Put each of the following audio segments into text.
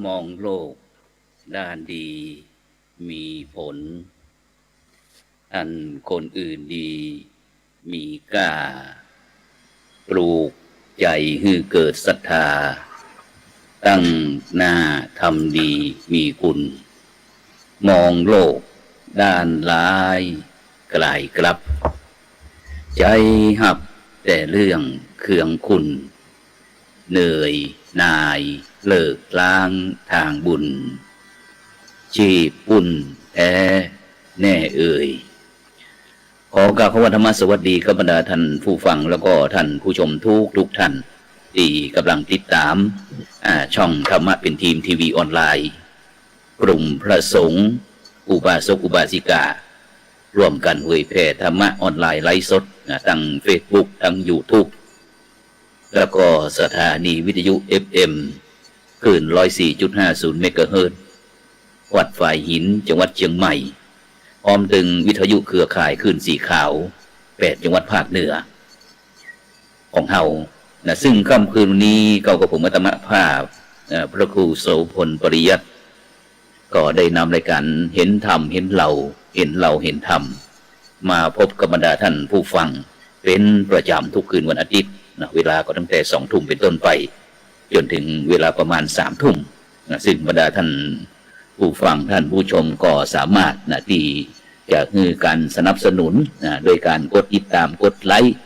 มองโลกด้านดีมีผลอันคนอื่นดีมีกล้าปลูกใจให้เกิดศรัทธาตั้งหน้าทำดีมีคุณมองโลกด้านร้ายไกลกลับใจหับแต่เรื่องเคืองคุณเหนื่อยนายเลิกล้างทางบุญชีพปุ่นแท้แน่เอ่ยขอกราบขวัธรรมสวัสดีกับบรรดาท่านผู้ฟังแล้วก็ท่านผู้ชมทุกท่านที่กำลังติดตามช่องธรรมะเป็นทีมทีวีออนไลน์กลุ่มพระสงฆ์อุบาสกอุบาสิการ่วมกันเผยแผ่ธรรมะออนไลน์ไลฟ์สดทั้ง Facebook ทั้ง YouTube แล้วก็สถานีวิทยุ FM คลื่น 104.50 เมกะเฮิรตซ์วัดฝ่ายหินจังหวัดเชียงใหม่พร้อมถึงวิทยุเครือข่ายคลื่นสีขาว8จังหวัดภาคเหนือของเฮาซึ่งค่ำคืนนี้ก็กับผมอาตมาภาพพระครูโสพลปริยัติก็ได้นำรายการเห็นธรรมเห็นเราเห็นธรรมมาพบกับบรรดาท่านผู้ฟังเป็นประจำทุกคืนวันอาทิตย์เวลาก็ตั้งแต่20:00 นเป็นต้นไปจนถึงเวลาประมาณ3:00 นซึ่งบรรดาท่านผู้ฟังท่านผู้ชมก็สามารถที่จะคือการสนับสนุนโดยการกดติดตามกดไลค์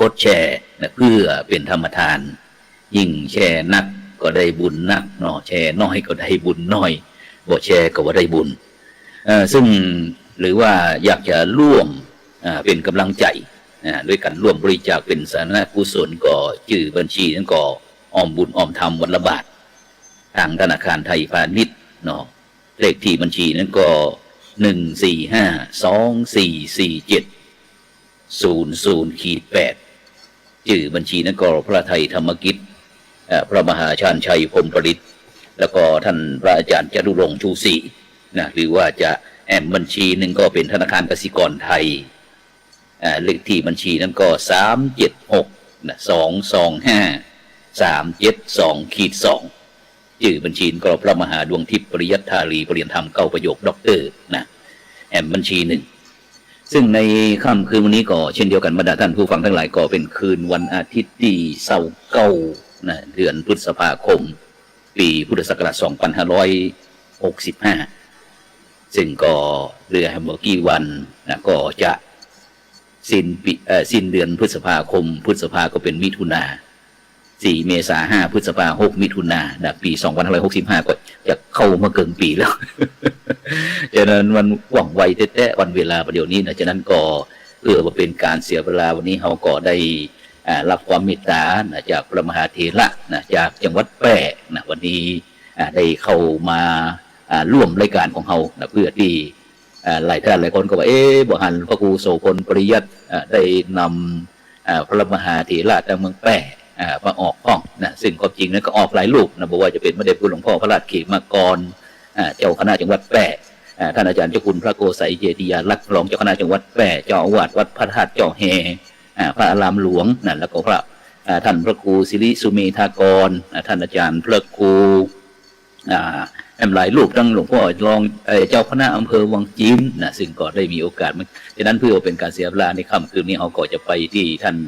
กดแชร์เพื่อเป็นธรรมทานยิ่งแชร์นักก็ได้บุญนักแชร์น้อยก็ได้บุญน้อยบ่แชร์ก็ว่าได้บุญซึ่งหรือว่าอยากจะร่วมเป็นกำลังใจด้วยกันร่วมบริจาคเป็นสาธารณกุศลก็ชื่อบัญชีนั้นก็อ้อมบุญอ้อมธรรมวันละบาททางธนาคารไทยพาณิชย์เลขที่บัญชีนั้นก็145244700-8ชื่อบัญชีนั้นก็พระไทยธรรมกิจพระมหาชาญชัยพรหมประดิษฐ์แล้วก็ท่านพระอาจารย์จตุรงค์ชูศรีหรือว่าจะบัญชีหนึ่งก็เป็นธนาคารกสิกรไทยเลขที่บัญชีนั้นก็376-225-372-2ชื่อบัญชีก็พระมหาดวงทิพย์ปริยัติธารีปริยนธรรม9ประโยคด็อกเตอร์บัญชีหนึ่งซึ่งในค่ำคืนวันนี้ก็เช่นเดียวกันบรรดาท่านผู้ฟังทั้งหลายก็เป็นคืนวันอาทิตย์ที่29เดือนพฤษภาคมปีพุทธศักราช2565ซึ่งก็เรือเมื่อกี่วันก็จะสิ้นเดือนพฤษภาคมพฤษภาก็เป็นมิถุนา4 เมษายน 5 พฤษภาคม 6 มิถุนายนปี2565ก็จะเข้ามาเกินปีแล้ว ฉะนั้นมันว่องไวแท้ๆวันเวลาประเดี๋ยวนี้ฉะนั้นก็เพื่อมาเป็นการเสียเวลาวันนี้เราก็ได้รับความเมตตาจากพระมหาเถระจากจังหวัดแพร่วันนี้ได้เข้ามาร่วมรายการของเราเพื่อที่หลายท่านหลายคนก็ว่าบ่หันพระครูโสพลปริยัติได้นำพระมหาเถระจากเมืองแพร่มาออกห้องซึ่งความจริงนั้นก็ออกหลายรูปบอกว่าจะเป็นพระเดชคุณหลวงพ่อพระราชเขมากรเจ้าคณะจังหวัดแพร่ท่านอาจารย์เจ้าคุณพระโกษัยเจติยาลักษณ์รองเจ้าคณะจังหวัดแพร่เจ้าอาวาสวัดพระธาตุเจ้าแฮพระอารามหลวงแล้วก็พระท่านพระครูศิริสุเมธากรท่านอาจารย์พระครูหลายรูปทั้งหลวงพ่อรองเจ้าคณะอำเภอวังจิ้มซึ่งก็ได้มีโอกาสฉะนั้นเพื่อเป็นการเสียเวลาในค่ำคืนนี้เราก็จะไปที่ท่าน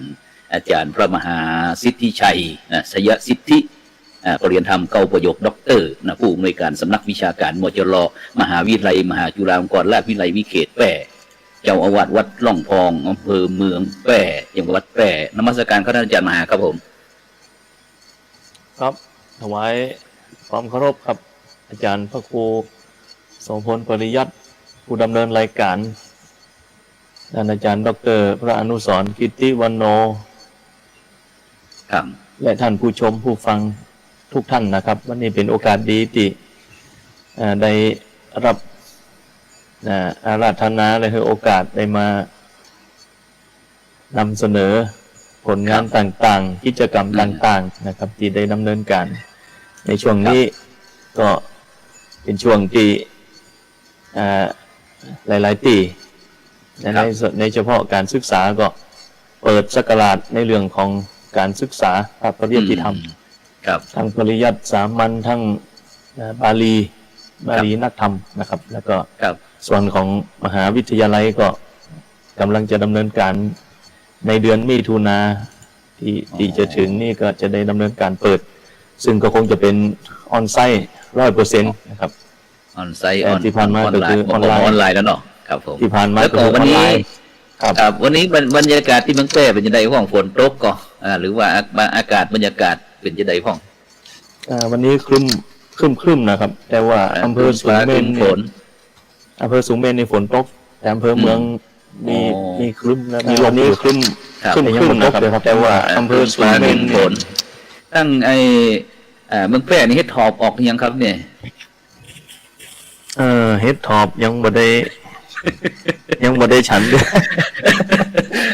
อาจารย์พระมหาสิทธิชัยสยสิทธิปริยนธรรม9ประโยคด็อกเตอร์ผู้อำนวยการสำนักวิชาการมจรมหาวิทยาลัยมหาจุฬาลงกรณราชวิทยาลัยวิเขตแพร่เจ้าอาวาสวัดล่องพองอำเภอเมืองแพร่จังหวัดแพร่นมัสการท่านอาจารย์มหาครับผมครับถวายความเคารพครับอาจารย์พระครูโสพลปริยัติผู้ดำเนินรายการท่านอาจารย์ดร.พระอนุสรณ์กิตติวันโนครับและท่านผู้ชมผู้ฟังทุกท่านนะครับวันนี้เป็นโอกาสดีที่ได้รับอาราธนาและให้โอกาสได้มานำเสนอผลงานต่างๆกิจกรรมต่างๆนะครับที่ได้ดำเนินการในช่วงนี้ก็เป็นช่วงที่หลายๆปีในเฉพาะการศึกษาก็เปิดศักราชในเรื่องของการศึกษาพระปริยัติธรรม ครับ ทั้งปริยัติสามัญทั้งบาลีนักธรรมนะครับ แล้วก็ ครับ ส่วนของมหาวิทยาลัยก็กำลังจะดำเนินการในเดือนมิถุนาที่จะถึงนี่ก็จะได้ดำเนินการเปิด ซึ่งก็คงจะเป็นออนไซต์100%นะครับ ออนไซต์ออน ที่ผ่านมาก็คือออนไลน์ แล้วเนาะครับผม ที่ผ่านมา แล้วก็วันนี้ ครับ ครับวันนี้บรรยากาศที่เมืองแพร่เป็นยังไงห้องฝนตกก็หรือว่าอากาศบรรยากาศเป็นยังไงห้อง วันนี้ครึ้มนะครับ แต่ว่าอำเภอสูงเม่น ฝน อำเภอสูงเม่นในฝนตกแต่อำเภอเมืองมีครึ้มและมีลมครึ้ม ครับ ยังฝนตกเลยครับแต่ว่าอำเภอสูงเม่น ฝนตั้งเมืองแพร่นี่เฮ็ดหอบออกยังครับเนี่ย เฮ็ดทอบยังบ่ได้ ฉันด้วย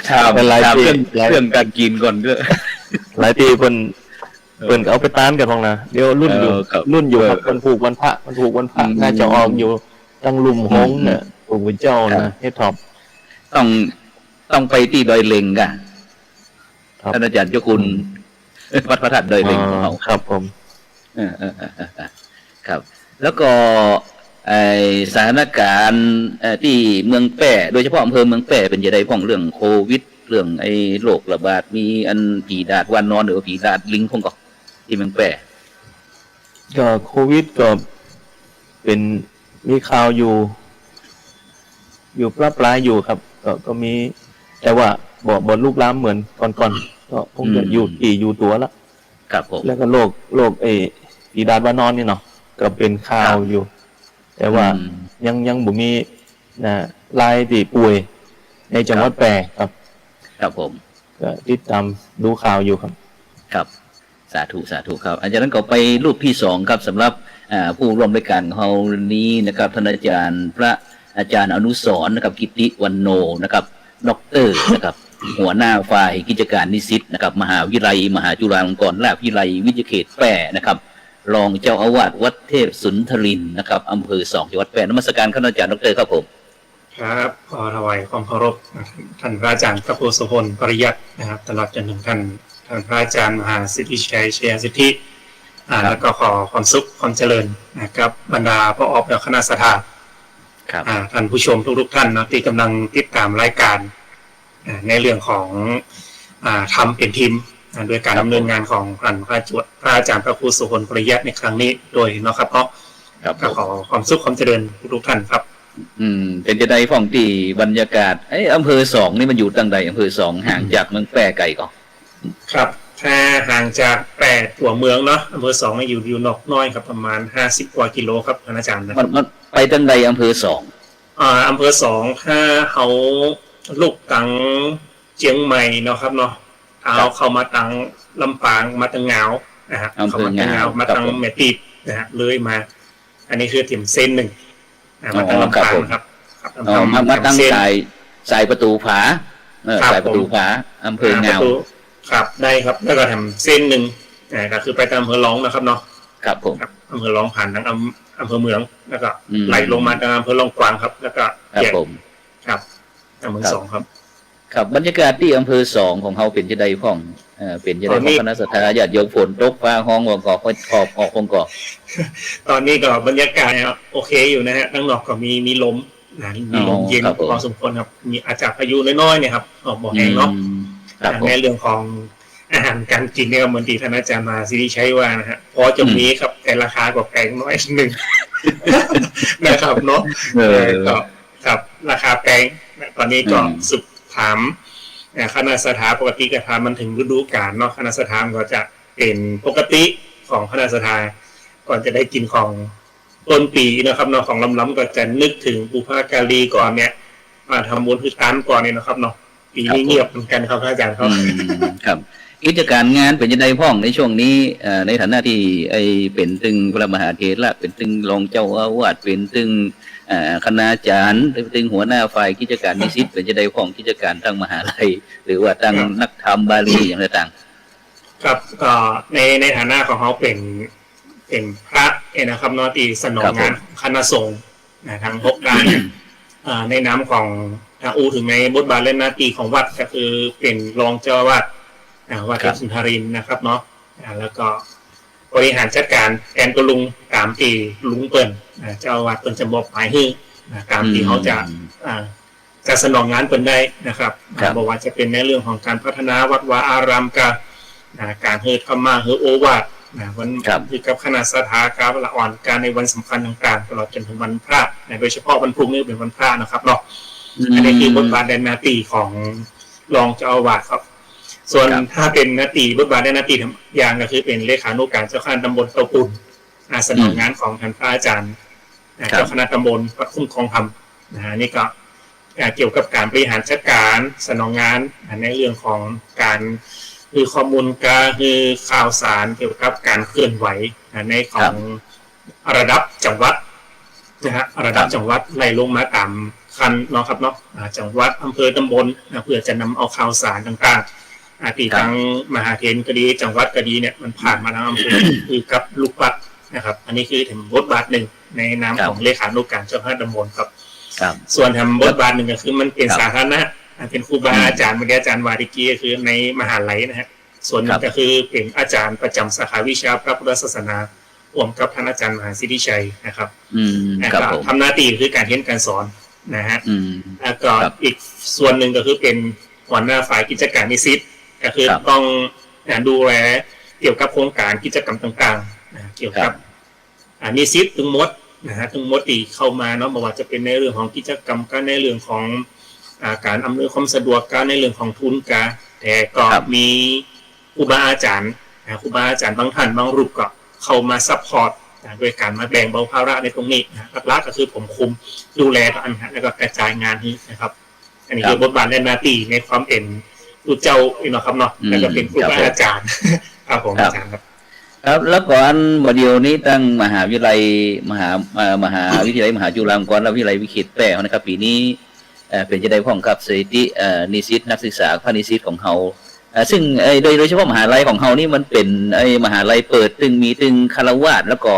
ถาม เป็นไร เรื่อง ที่ เรื่องการกินก่อนด้วย หลายปีเพิ่นเอาไปต้านกันพ้องนะเดี๋ยวรุ่นอยู่ ครับ ครับวันผูกวันพระน่าจะออกอยู่ตั้งลุมหงส์เนี่ยพระพุทธเจ้านะเฮ็ดทอบ ต้องไปที่ดอยเล็งกัน ครับ ท่านอาจารย์เจ้าคุณวัดพระธาตุดอยเล็งของเรา ครับผม ครับ แล้วก็สถานการณ์ที่เมืองแพร่โดยเฉพาะอำเภอเมืองแพร่เป็นยังไงพ้องเรื่องโควิดเรื่องโรคระบาดมีอันผีดาดวานนอนหรือว่าผีดาดลิงพ้องก็ที่เมืองแพร่ ก็โควิดก็เป็นมีข่าวอยู่ปลายอยู่ครับก็มีแต่ว่าบ่ลุกลามเหมือนก่อนก็คงจะอยู่ตัวละ ครับผม แล้วก็โรคฝีดาษวานอนนี่เนาะก็เป็นข่าวอยู่ แต่ว่ายังบ่มีรายที่ป่วยในจังหวัดแพร่ครับ ครับผม ก็ติดตามดูข่าวอยู่ครับ ครับสาธุครับอาจารย์นั้นก็ไปรูปที่สองครับสำหรับผู้ร่วมรายการของเรานี้นะครับท่านอาจารย์พระอาจารย์อนุสรณ์นะครับกิติวันโนนะครับด็อกเตอร์นะครับหัวหน้าฝ่ายกิจการนิสิตนะครับมหาวิทยาลัยมหาจุฬาลงกรณราชวิทยาลัยวิทยาเขตแพร่นะครับรองเจ้าอาวาสวัดเทพสุนทรินทร์นะครับอำเภอ2จังหวัดแพร่นมัสการท่านอาจารย์ดรครับผม ครับขอถวายความเคารพท่านพระอาจารย์พระครูโสพลปริยัตินะครับตลอดจนถึงท่านพระอาจารย์มหาสิทธิชัยเชียสิทธิแล้วก็ขอความสุขความเจริญนะครับบรรดาพระออบและคณะสัตยา ครับ ท่านผู้ชมทุกท่านนะที่กำลังติดตามรายการในเรื่องของทำเป็นทีมโดยการดำเนินงานของท่านพระอาจารย์พระครูโสพลปริยัติในครั้งนี้โดยนะครับเพราะขอความสุขความเจริญทุกท่านครับเป็นจะได้ฟ้องที่บรรยากาศอำเภอ2นี่มันอยู่ตั้งใดอำเภอ2ห่างจากเมืองแพร่ไกลก็ครับถ้าห่างจาก8ตัวเมืองเนาะอำเภอ2อยู่นอกน้อยครับประมาณ50กว่ากิโลครับอาจารย์นะมันไปตั้งใดอำเภอ2อำเภอ2ถ้าเขาลูกตังเจียงใหม่เนาะครับเนาะเอาเข้ามาตังลำปางมาตังเหงานะฮะเข้ามาตังเหงามาตังแม่ตีบนะฮะเลยมาอันนี้คือถิ่มเส้นหนึ่งมาตังลำปางครับมาตั้งสายประตูผาสายประตูผาอำเภอเหงาครับได้ครับแล้วก็ทำเส้นหนึ่งก็คือไปตามอำเภอร้องนะครับเนาะครับผมอำเภอร้องผ่านทางอำเภอเมืองแล้วก็ไหลลงมาทางอำเภอลองกวางครับแล้วก็ครับผมครับอำเภอ2ครับครับบรรยากาศที่อำเภอ2ของเขาเป็นจะได้พ้องเป็นจะได้ของคณะสัตยาญาติโยมฝนตกฟ้าห้องวงกอขอบออกวงกอตอนนี้ก็บรรยากาศโอเคอยู่นะฮะข้างนอกก็มีลมมีลมเย็นพอสมควรครับมีอาจจะพายุน้อยๆเนี่ยครับออกบ่อแห้งเนาะในเรื่องของอาหารการกินเนี่ยเหมือนที่ท่านอาจารย์มาสิริชัยว่านะฮะพอจะมีครับแต่ราคาก็แพงน้อยหนึ่งนะครับเนาะก็ครับราคาแพงตอนนี้ก็สุดถามคณะสถาปกติกระทำมันถึงฤดูกาลเนาะคณะสถาก็จะเป็นปกติของคณะสถาก่อนจะได้กินของต้นปีนะครับเนาะของล้ำๆก็จะนึกถึงบุพการีก่อนเนี่ยมาทำบุญคือการก่อนเนี่ยนะครับเนาะปีนี้เงียบเหมือนกันครับอาจารย์ครับกิจการงานเป็นยังไงพ้องในช่วงนี้ในฐานะที่เป็นตึงพระมหาเถระเป็นตึงรองเจ้าอาวาสเป็นตึงคณาจารย์เป็นตึงหัวหน้าฝ่ายกิจการนิสิตเป็นยังไงพ้องกิจการตั้งมหาลัยหรือว่าตั้งนักธรรมบาลีอย่างต่างครับก็ในฐานะของเขาเป็นพระนะครับเนาะที่สนองงานคณะสงฆ์ทางพกการในนามของถึงในบทบาทและหน้าที่ของวัดก็คือเป็นรองเจ้าอาวาสวัดเทพสุนทรินนะครับเนาะแล้วก็ บริหารจัดการแอนกลุงตามที่ลุงเปิ้นเจ้าอาวาสเปิ้นจะบอกหมายให้ตามที่เขาจะสนองงานเปิ้นได้นะครับบอกว่าจะเป็นในเรื่องของการพัฒนาวัดวาอารามการเฮ็ดธรรมะเฮ็ดโอวาทวันที่กับคณะสถาการละอ่อนการในวันสำคัญต่างๆตลอดจนถึงวันพระโดยเฉพาะวันพรุ่งนี้เป็นวันพระนะครับเนาะอันนี้คือบทบาทในหน้าที่ของรองเจ้าอาวาสครับส่วนถ้าเป็นหน้าที่บทบาทในหน้าที่อย่างก็คือเป็นเลขานุการเจ้าคณะตำบลเตาปูนสนองงานของท่านพระอาจารย์เจ้าคณะตำบลวัดคุ้มครองธรรมนี่ก็เกี่ยวกับการบริหารจัดการสนองงานในเรื่องของการคือข้อมูลการคือข่าวสารเกี่ยวกับการเคลื่อนไหวในของระดับจังหวัดนะฮะระดับจังหวัดไล่ลงมาตามคันเนาะครับเนาะจังหวัดอำเภอตำบลเพื่อจะนำเอาข่าวสารต่างๆที่ทางมหาเถรก็ดีจังหวัดก็ดีเนี่ยมันผ่านมาทางอำเภอคือกับลูกปัดนะครับอันนี้คือถึงบทบาทหนึ่งในนามของเลขานุการเจ้าคณะตำบลครับส่วนทำบทบาทหนึ่งก็คือมันเป็นสาธารณะเป็นครูบาอาจารย์เมื่อกี้อาจารย์วาริกีก็คือในมหาลัยนะฮะส่วนนึงก็คือเป็นอาจารย์ประจำสาขาวิชาพระพุทธศาสนาร่วมกับท่านอาจารย์มหาสิทธิชัยนะครับทำหน้าที่คือการเรียนการสอนนะฮะแล้วก็อีกส่วนหนึ่งก็คือเป็นหัวหน้าฝ่ายกิจการนิสิตก็คือต้องดูแลเกี่ยวกับโครงการกิจกรรมต่างๆเกี่ยวกับนิสิตทั้งหมดนะฮะทั้งหมดที่เข้ามาเนาะไม่ว่าจะเป็นในเรื่องของกิจกรรมการในเรื่องของการอำนวยความสะดวกการในเรื่องของทุนการแต่ก็มีครูบาอาจารย์บางท่านบางรูปก็เข้ามาซัพพอร์ตโดยการมาแบ่งเบาภาระในตรงนี้หลักๆก็คือผมคุมดูแลต่ออันแล้วก็กระจายงานนี้นะครับอันนี้คือบทบาทและหน้าที่ในความเป็นผู้เจ้าเนาะครับเนาะแล้วก็เป็นครูบาอาจารย์ครับผมอาจารย์ครับครับแล้วก่อนบเดียวนี้ตั้งมหาวิทยาลัยมหาวิทยาลัยมหาจุฬาลงกรณ์และวิทยาลัยวิเขตแปะนะครับปีนี้เป็นจะได้พ้องกับสถิตินิสิตนักศึกษาภาคนิสิตของเขาซึ่งโดยเฉพาะมหาลัยของเขานี่มันเป็นมหาลัยเปิดตึงมีตึงคารวาสแล้วก็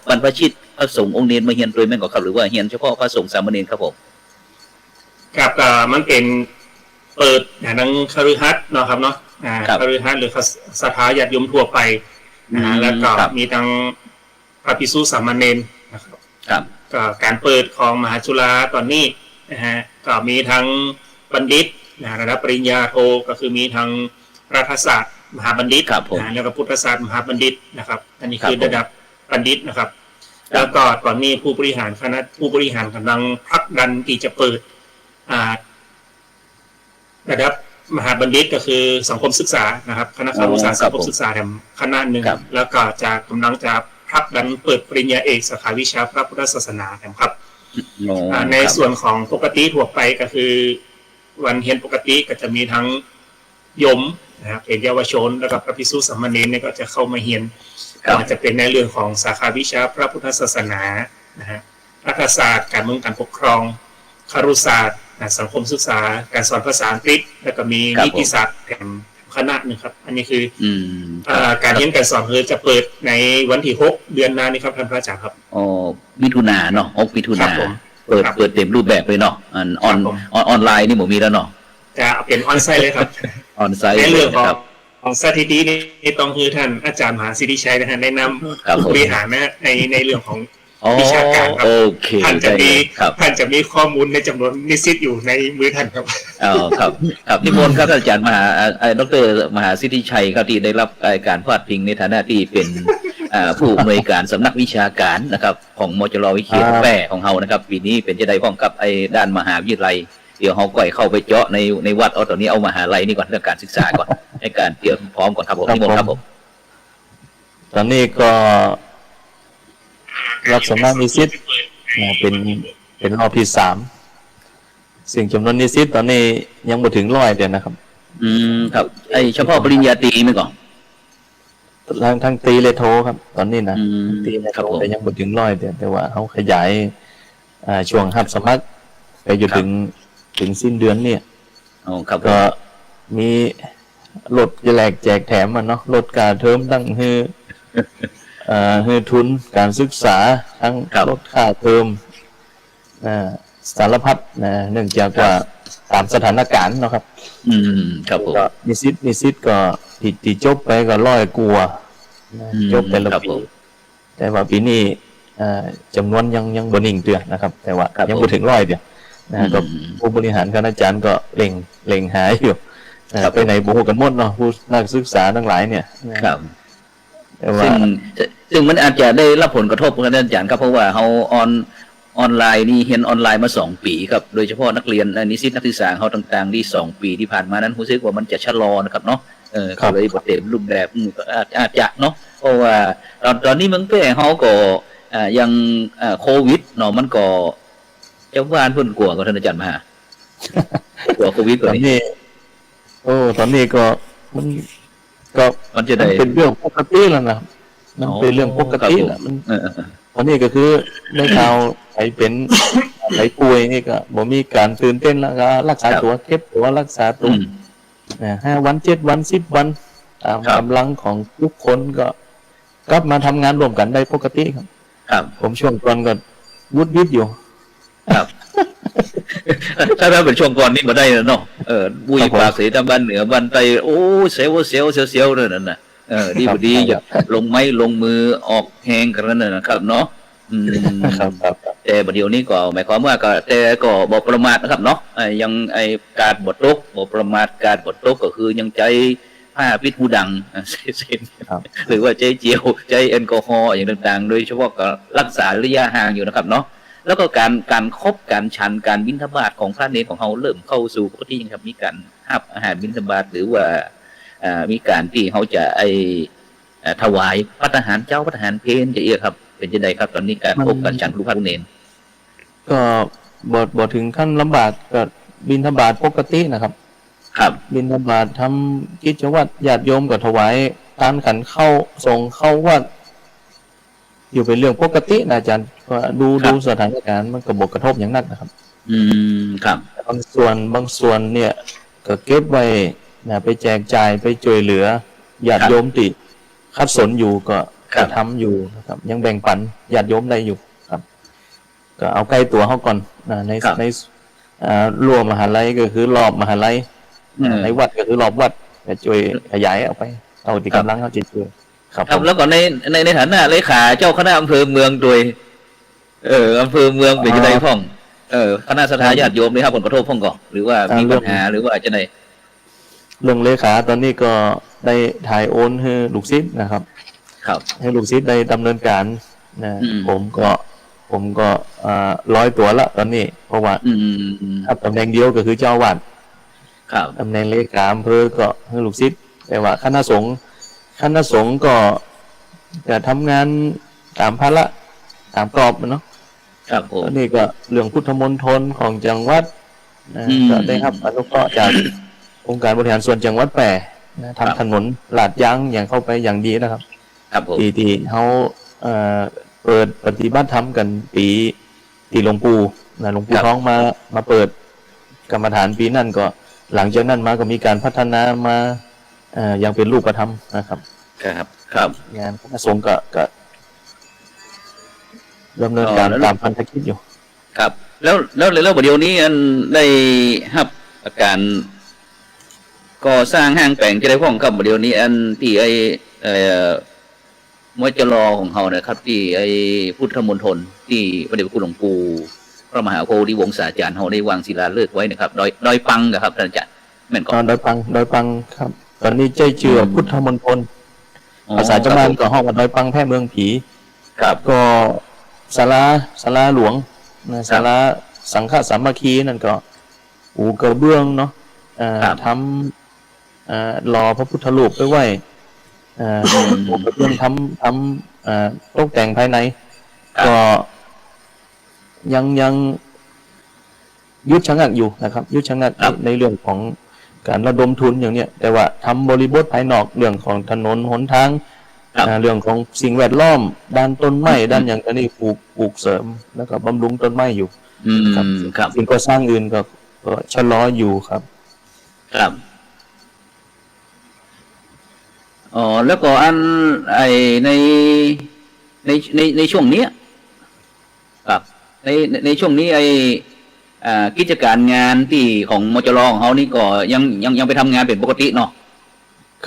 บรรพชิตพระสงฆ์องค์เนรมาเฮียนโดยแม่นก็ครับหรือว่าเฮียนเฉพาะพระสงฆ์สามเณรครับผมครับมันเป็นเปิดทั้งคฤหัสถ์เนาะครับเนาะคฤหัสถ์หรือสถาญาติโยมทั่วไปแล้วก็มีทั้งพระภิกษุสามเณรนะครับก็การเปิดของมหาจุฬาตอนนี้นะฮะก็มีทั้งบัณฑิตระดับปริญญาโทก็คือมีทั้งรัฐศาสตร์มหาบัณฑิตแล้วก็พุทธศาสตร์มหาบัณฑิตนะครับอันนี้คือระดับบัณฑิตนะครับแล้วก็ตอนนี้ผู้บริหารคณะผู้บริหารกำลังผลักดันที่จะเปิดระดับมหาบัณฑิตก็คือสังคมศึกษานะครับคณะครุศาสตร์สังคมศึกษาแห่งคณะหนึ่งแล้วก็จะกำลังจะผลักดันเปิดปริญญาเอกสาขาวิชาพระพุทธศาสนาครับในส่วนของปกติทั่วไปก็คือวันเรียนปกติก็จะมีทั้งโยมนะครับเป็นเยาวชนแล้วก็พระภิกษุสามเณรเนี่ยก็จะเข้ามาเรียนอาจจะเป็นในเรื่องของสาขาวิชาพระพุทธศาสนานะฮะรัฐศาสตร์การเมืองการปกครองครุศาสตร์สังคมศึกษาการสอนภาษาอังกฤษแล้วก็มีนิติศาสตร์แห่งคณะนึงครับอันนี้คือการเรียนการสอนคือจะเปิดในวันที่6 เดือนหน้านี้ครับท่านพระอาจารย์ครับมิถุนายนเนาะ6 มิถุนายนเปิดเต็มรูปแบบเลยเนาะออนไลน์นี่ผมมีแล้วเนาะจะเป็นออนไซต์เลยครับออนไซต์ในเรื่องของสถิตินี่ต้องคือท่านอาจารย์มหาสิทธิชัยนะฮะแนะนำบริหารนะในเรื่องของวิชาการครับท่านจะมีข้อมูลในจำนวนนิสิตอยู่ในมือท่านครับครับที่มนครับอาจารย์มหาดร.มหาสิทธิชัยครับที่ได้รับการพาดพิงในฐานะที่เป็นผู้อำนวยการสำนักวิชาการนะครับของมจร.วิเขตแปะของเฮานะครับปีนี้เป็นจะได้พ้องกับด้านมหาวิทยาลัยเดี๋ยวเฮาก่อยเข้าไปเจาะในวัดตอนนี้เอามหาลัยนี่ก่อนเรื่องการศึกษาก่อนให้การเตรียมพร้อมก่อนครับผมที่มนครับผมตอนนี้ก็รับสมัครนิสิตเป็นรอบที่3สิ่งจำนวนนิสิตตอนนี้ยังบ่ถึง100เดือนนะครับครับเฉพาะปริญญาตรีมั้ยก่อนทั้งตรีและโทครับตอนนี้นะตรีและโทแต่ยังบ่ถึง100เดือนแต่ว่าเฮาขยายช่วงรับสมัครไปอยู่ถึงสิ้นเดือนเนี่ยครับก็มีลดแจกแถมมันเนาะลดค่าเทอมตั้งให้ทุนการศึกษาทั้งลดค่าเทอมสารพัดนะเนื่องจากว่าตามสถานการณ์เนาะครับครับผมก็นิสิตก็ที่จบไปก็100 กว่า จบแต่ละปีแต่ว่าปีนี้จำนวนยังบ่นิ่งเตือนนะครับ แต่ว่ายังบ่ถึง100เดียวก็ผู้บริหารคณาจารย์ก็เล็งหาอยู่ไปไหนบ่ฮู้กันหมดเนาะผู้นักศึกษาทั้งหลายเนี่ยครับซึ่งมันอาจจะได้รับผลกระทบกับอาจารย์ครับเพราะว่าเฮาออนไลน์นี่เห็นออนไลน์มา2ปีครับโดยเฉพาะนักเรียนนิสิตนักศึกษาเฮาต่างๆที่2ปีที่ผ่านมานั้นรู้สึกว่ามันจะชะลอนะครับเนาะก็เลยบ่เต็มรูปแบบอาจจะเนาะเพราะว่าตอนนี้เมืองแพร่เฮาก็ยังโควิดเนาะมันก็เจ้าบ้านเพิ่นกลัวกับท่านอาจารย์มากลัวโควิดกว่านี้ตอนนี้ก็มันจะได้เป็นเรื่องปกติแล้วนะมันเป็นเรื่องปกติแล้วมันตอนนี้ก็คือได้ข่าวใครเป็นใครป่วยนี่ก็บ่มีการตื่นเต้นแล้วก็รักษาตัวเก็บตัวรักษาตัว5 วัน 7 วัน 10 วันตามกำลังของทุกคนก็กลับมาทำงานร่วมกันได้ปกติครับผมช่วงก่อนก็วุดวิดอยู่ครับถ้าเป็นช่วงก่อนนี่บ่ได้เนาะบุยปากเสียตามบ้านเหนือบ้านใต้โอ้เสียวนั่นน่ะดีบ่ดีอย่าลงไม้ลงมือออกแฮงกันนั่นนะครับเนาะครับแต่บัดเดี๋ยวนี้ก็หมายความว่าก็แต่ก็บ่ประมาทนะครับเนาะยังการบ่ตกบ่ประมาทการบ่ตกก็คือยังใจผ้าปิดหูดังหรือว่าใจเจียวใจแอลกอฮอล์อย่างต่างๆโดยเฉพาะก็รักษาระยะห่างอยู่นะครับเนาะแล้วก็การคบการฉันการบิณฑบาตของพระเนรของเฮาเริ่มเข้าสู่ปกติครับมีการรับอาหารบิณฑบาตหรือว่ามีการที่เฮาจะถวายพระทหารเจ้าพระทหารเพลจะครับเป็นจังได๋ครับตอนนี้การคบการฉันครูพระเนรก็บ่ถึงขั้นลำบากก็บิณฑบาตปกตินะครับครับบิณฑบาตทำกิจวัตรญาติโยมก็ถวายทานขันเข้าส่งเข้าวัดอยู่เป็นเรื่องปกตินะอาจารย์ก็ดูสถานการณ์มันก็บ่กระทบอย่างนักนะครับครับบางส่วนเนี่ยก็เก็บไว้ไปแจกจ่ายไปช่วยเหลือญาติโยมที่ขัดสนอยู่ก็ทำอยู่นะครับยังแบ่งปันญาติโยมได้อยู่ครับก็เอาใกล้ตัวเขาก่อนในรั้วมหาลัยก็คือรอบมหาลัยในวัดก็คือรอบวัดจะช่วยขยายออกไปเอาที่กำลังเขาจะช่วยครับแล้วก็ในฐานะเลขาเจ้าคณะอำเภอเมืองโดยอำเภอเมืองเป็นจังได๋พ่องคณะสถาญาติโยมนี่ครับผลกระทบพ่องก่อนหรือว่ามีปัญหาหรือว่าจังได๋เรื่องเลขาตอนนี้ก็ได้ถ่ายโอนให้ลูกศิษย์นะครับให้ลูกศิษย์ได้ดำเนินการนะผมก็100 ตัวละตอนนี้เพราะว่าครับตำแหน่งเดียวก็คือเจ้าอาวาสครับตำแหน่งเลขาอำเภอก็ให้ลูกศิษย์แต่ว่าคณะสงฆ์ก็จะทำงานตามภาระตามกรอบเนาะครับผมนี่ก็เรื่องพุทธมณฑลของจังหวัดก็ได้รับอนุเคราะห์จากองค์การบริหารส่วนจังหวัดแปรทำถนนลาดยางอย่างเข้าไปอย่างดีนะครับที่เขาเปิดปฏิบัติธรรมกันปีที่หลวงปู่ท้องมาเปิดกรรมฐานปีนั่นก็หลังจากนั้นมาก็มีการพัฒนามายังเป็นรูปธรรมนะครับครับงานคณะสงฆ์ก็ดำเนินการตามพันธกิจอยู่ครับแล้วประเดี๋ยวนี้อันได้รับอาการก่อสร้างห้างแปลงจะได้พ้องครับประเดี๋ยวนี้อันที่มจรของเฮานะครับที่พุทธมณฑลที่พระเดชพระคุณหลวงปู่พระมหาโพธิวงศาจารย์เฮาได้วางศิลาฤกษ์ไว้นะครับดอยปังครับท่านอาจารย์แม่นก่อนดอยปังครับตอนนี้ใจเจือพุทธมณฑลภาษาชาวบ้านก็ฮ้องว่าดอยปังแพร่เมืองผีครับก็ศาลาหลวงศาลาสังฆสามัคคีนั่นก็ปูกระเบื้องเนาะทำรอพระพุทธรูปไว้ปูกระเบื้องทำตกแต่งภายในก็ยังยุดชะงักอยู่นะครับยุดชะงักในเรื่องของการระดมทุนอย่างเนี้ยแต่ว่าทำบริบทภายนอกเรื่องของถนนหนทางเรื่องของสิ่งแวดล้อมด้านต้นไม้ด้านอย่างนี้ปลูกเสริมแล้วก็บำรุงต้นไม้อยู่ครับสิ่งก่อสร้างอื่นก็ชะลออยู่ครับแล้วก็อันในช่วงนี้ครับในช่วงนี้กิจการงานที่ของมจรของเขานี่ก็ยังไปทำงานเป็นปกติเนาะ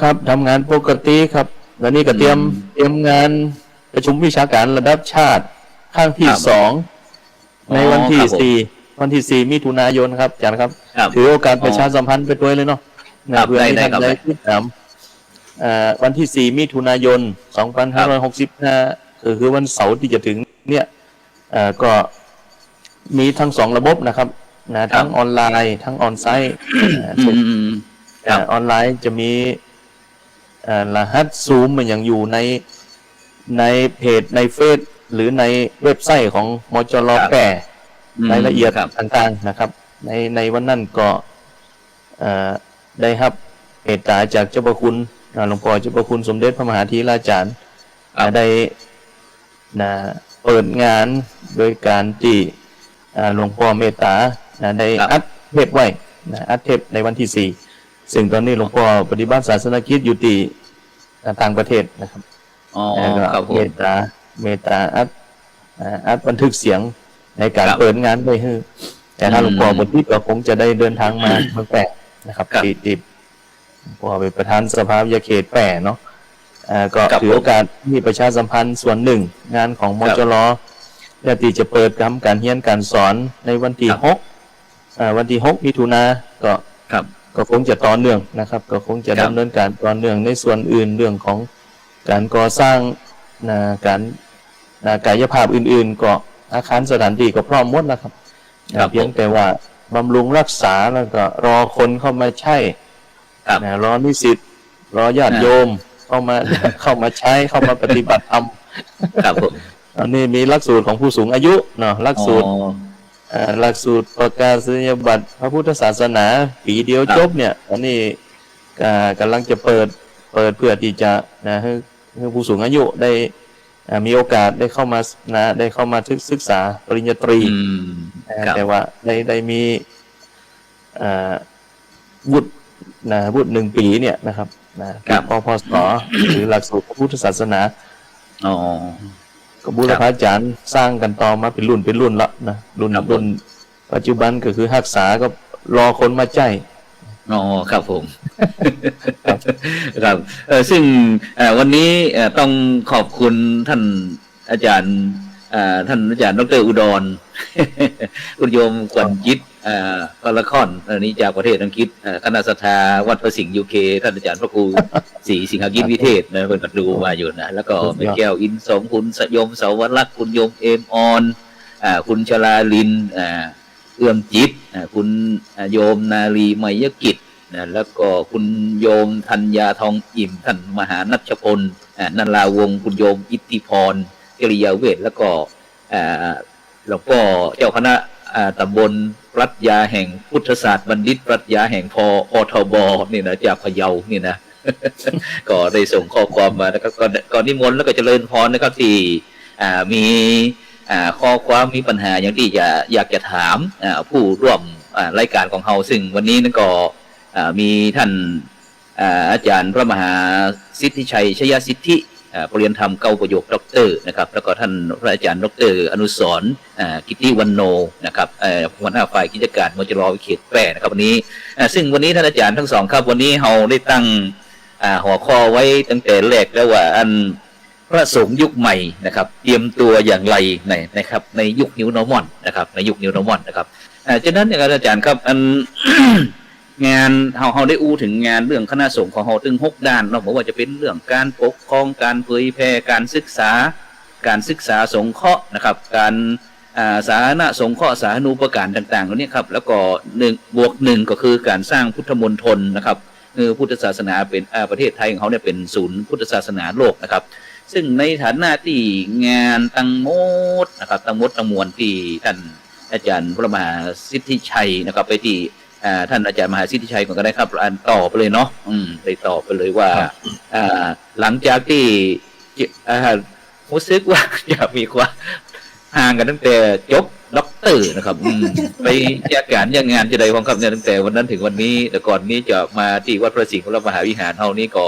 ครับทำงานปกติครับ แล้วนี่ก็เตรียมงานประชุมวิชาการระดับชาติครั้งที่2ในวันที่4มิถุนายนครับอาจารย์ครับถือโอกาสประชาสัมพันธ์ไปด้วยเลยเนาะเพื่อที่ท่านได้ติดตามวันที่4มิถุนายน2565คือวันเสาร์ที่จะถึงเนี่ยก็มีทั้ง2ระบบนะครับทั้งออนไลน์ทั้งออนไซต์ออนไลน์จะมีรหัสซูมมันยังอยู่ในเพจในเฟซหรือในเว็บไซต์ของมจร.แก่รายละเอียดต่างๆนะครับในวันนั้นก็ได้รับเมตตาจากเจ้าพระคุณหลวงพ่อเจ้าพระคุณสมเด็จพระมหาธีราจารย์ได้เปิดงานโดยการที่หลวงพ่อเมตตาได้อัดเทปไว้อัดเทปในวันที่4ซึ่งตอนนี้หลวงพ่อปฏิบัติศาสนกิจอยู่ที่ต่างประเทศนะครับเมตตาอัดบันทึกเสียงในการเปิดงานไปให้แต่ถ้าหลวงพ่อบทที่ก็คงจะได้เดินทางมาเมืองแปะนะครับติดหลวงพ่อเป็นประธานสภาวิทยาเขตแปะเนาะก็ถือโอกาสมีประชาสัมพันธ์ส่วนหนึ่งงานของมจร.ที่จะเปิดการเรียนการสอนในวันที่6มิถุนาก็คงจะต่อเนื่องนะครับก็คงจะดำเนินการต่อเนื่องในส่วนอื่นเรื่องของการก่อสร้างการกายภาพอื่นๆก็อาคารสถานที่ก็พร้อมหมดนะครับเพียงแต่ว่าบำรุงรักษาแล้วก็รอคนเข้ามาใช้รอนิสิตรอญาติโยมเข้ามาใช้เข้ามาปฏิบัติธรรมครับผมอันนี้มีหลักสูตรของผู้สูงอายุเนาะหลักสูตรประกาศนียบัตรพระพุทธศาสนาปีเดียวจบเนี่ยอันนี้กำลังจะเปิดเพื่อที่จะให้ผู้สูงอายุได้มีโอกาสได้เข้ามาศึกษาปริญญาตรีแต่ว่าได้มีวุฒิ1 ปีเนี่ยนะครับปพสหรือหลักสูตรพระพุทธศาสนาก็บูรพาจารย์สร้างกันต่อมาเป็นรุ่นละนะรุ่นปัจจุบันก็คือรักษาก็รอคนมาใจครับผมครับซึ่งวันนี้ต้องขอบคุณท่านอาจารย์ดร.อุดรคุณโยมกวนจิตกรค่อนอันนี้จากประเทศอังกฤษคณะศรัทธาวัดพระสิงห์ UK ท่านอาจารย์พระครูศรีสิงหกิจวิเทศนะเพิ่นก็ดูมาอยู่นะแล้วก็แม่แก้วอินสมคุณสยมเสาวรักษ์คุณโยมเอมออนคุณชลาลินเอื้อมจิตคุณโยมนาลีไมยกิจแล้วก็คุณโยมธัญญาทองอิ่มท่านมหานัชพลนันลาวงศ์คุณโยมอิทธิพรกริยาเวทแล้วก็หลวงพ่อเจ้าคณะตำบลปรัชญาแห่งพุทธศาสตร์บัณฑิตปรัชญาแห่งพทบนี่นะจากพะเยานี่นะ ก็ได้ส่งข้อความมาแล้วก็นิมนต์แล้วก็เจริญพรนะครับที่มีข้อความมีปัญหาอย่างที่อยากจะถามผู้ร่วมรายการของเฮาซึ่งวันนี้นั่นก็มีท่านอาจารย์พระมหาสิทธิชัยชยสิทธิปริญญาธรรมเก้าประโยคด็อกเตอร์นะครับแล้วก็ท่านพระอาจารย์ดร.อนุสรณ์กิติวันโนนะครับหัวหน้าฝ่ายกิจการมจร.วิเขตแปรนะครับวันนี้ซึ่งวันนี้ท่านอาจารย์ทั้งสองครับวันนี้เราได้ตั้งหัวข้อไว้ตั้งแต่แรกแล้วว่าพระสงฆ์ยุคใหม่นะครับเตรียมตัวอย่างไรนะครับในยุคนิวนอร์มอนนะครับในยุคนิวนอร์มอนนะครับฉะนั้นเนี่ยอาจารย์ครับงานเราได้อู้ถึงงานเรื่องคณะสงฆ์ของเราถึง6 ด้านเราบอกว่าจะเป็นเรื่องการปกครองการเผยแพร่การศึกษาสงเคราะห์นะครับการสาธารณสงเคราะห์สาธารณูปการต่างๆเหล่านี้ครับแล้วก็1+1ก็คือการสร้างพุทธมณฑลนะครับพุทธศาสนาเป็นประเทศไทยของเขาเนี่ยเป็นศูนย์พุทธศาสนาโลกนะครับซึ่งในฐานะที่งานตั้งหมดนะครับตั้งมวลที่ท่านอาจารย์พระมหาสิทธิชัยนะครับไปที่ท่านอาจารย์มหาสิทธิชัยก็ได้ครับต่อไปเลยเนาะไปต่อไปเลยว่าหลังจากที่รู้สึกว่าจะมีความห่างกันตั้งแต่จบด็อกเตอร์นะครับไปจากการยังงานจะได้ความครับเนี่ยตั้งแต่วันนั้นถึงวันนี้แต่ก่อนนี้จะมาที่วัดพระสิงห์วรมหาวิหารเท่านี้ก็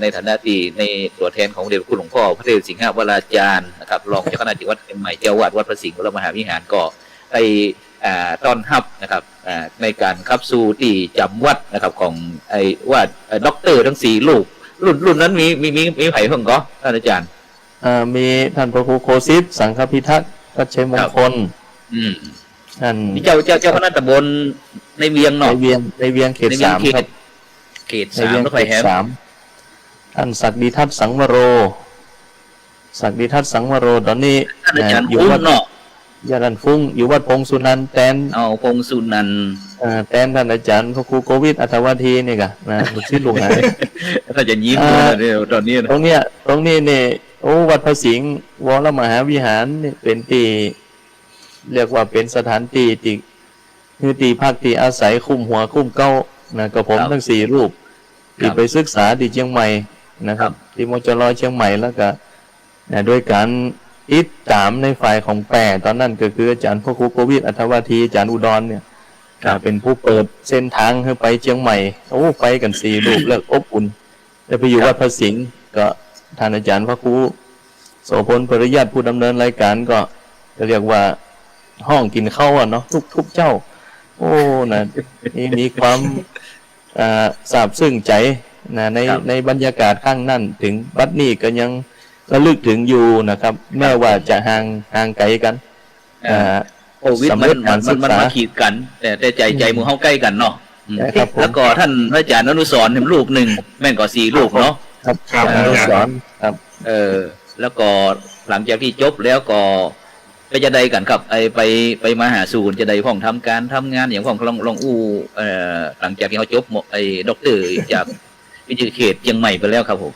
ในฐานะที่ในตัวแทนของเดชคุณหลวงพ่อพระเดชสิงหวราจารย์นะครับรองเจ้าคณะจังหวัดเชียงใหม่เจ้าวาดวัดพระสิงห์วรมหาวิหารก็ได้ต้อนรับนะครับในการขับสู่ที่จำวัดนะครับของว่าด็อกเตอร์ทั้ง4 ลูก รุ่นนั้นมีไผ่เพิ่งก็ท่านอาจารย์ มีท่านพระครูโคสิทธิ์สังฆพิทักษ์วัดชัยมงคล ท่าน นี่เจ้าคณะตำบลในเวียงเนาะในเวียงเขต 3ครับเขต 3แล้วไปแฮม ท่านศักดิทัศน์สังวโรตอนนี้ ท่านอาจารย์ อยู่ ฟุ้ง วัด เนาะ ยาดันฟุ้งอยู่วัดพงสุนันท์แตน เอาพงสุนันท์ แตนท่านอาจารย์พระครูโควิดอัฐวัทีนี่กะนะลูกศิษย์ลูกหา ถ้าจะยิ้มเลยตอนนี้นะ ตรงนี้เนี่ยโอ้วัดพระสิงห์วรมหาวิหารนี่เป็นที่เรียกว่าเป็นสถานที่ที่คือที่พักที่อาศัยคุ้มหัวคุ้มเก้านะกับผมทั้ง4รูปที่ไปศึกษาที่เชียงใหม่นะครับที่มจรเชียงใหม่แล้วก็โดยการติดตามในฝ่ายของแปรตอนนั้นก็คืออาจารย์พระครูโควิดอัฐวัทีอาจารย์อุดรเนี่ยเป็นผู้เปิดเส้นทางให้ไปเชียงใหม่โอ้ไปกัน4รูปแล้วอบอุ่นแล้วไปอยู่วัดพระสิงห์ก็ท่านอาจารย์พระครูโสพลปริยัติผู้ดำเนินรายการก็เรียกว่าห้องกินข้าวเนาะทุกเจ้าโอ้นะนี่มีความซาบซึ้งใจนะในบรรยากาศข้างนั่นถึงบัดนี้ก็ยังระลึกถึงอยู่นะครับแม้ว่าจะห่างไกลกันโควิดมันมาขีดกันแต่ใจมือเข้าใกล้กันเนาะแล้วก็ท่านพระอาจารย์อนุสรณ์รูปหนึ่งแม่นก็4รูปเนาะครับอนุสรณ์ครับแล้วก็หลังจากที่จบแล้วก็ไปจะใดกันครับไปมาหาสู่จะใดพ้องทำงานอย่างพ้องลองหลังจากที่เขาจบด็อกเตอร์จากวิทยาเขตเชียงใหม่ไปแล้วครับผม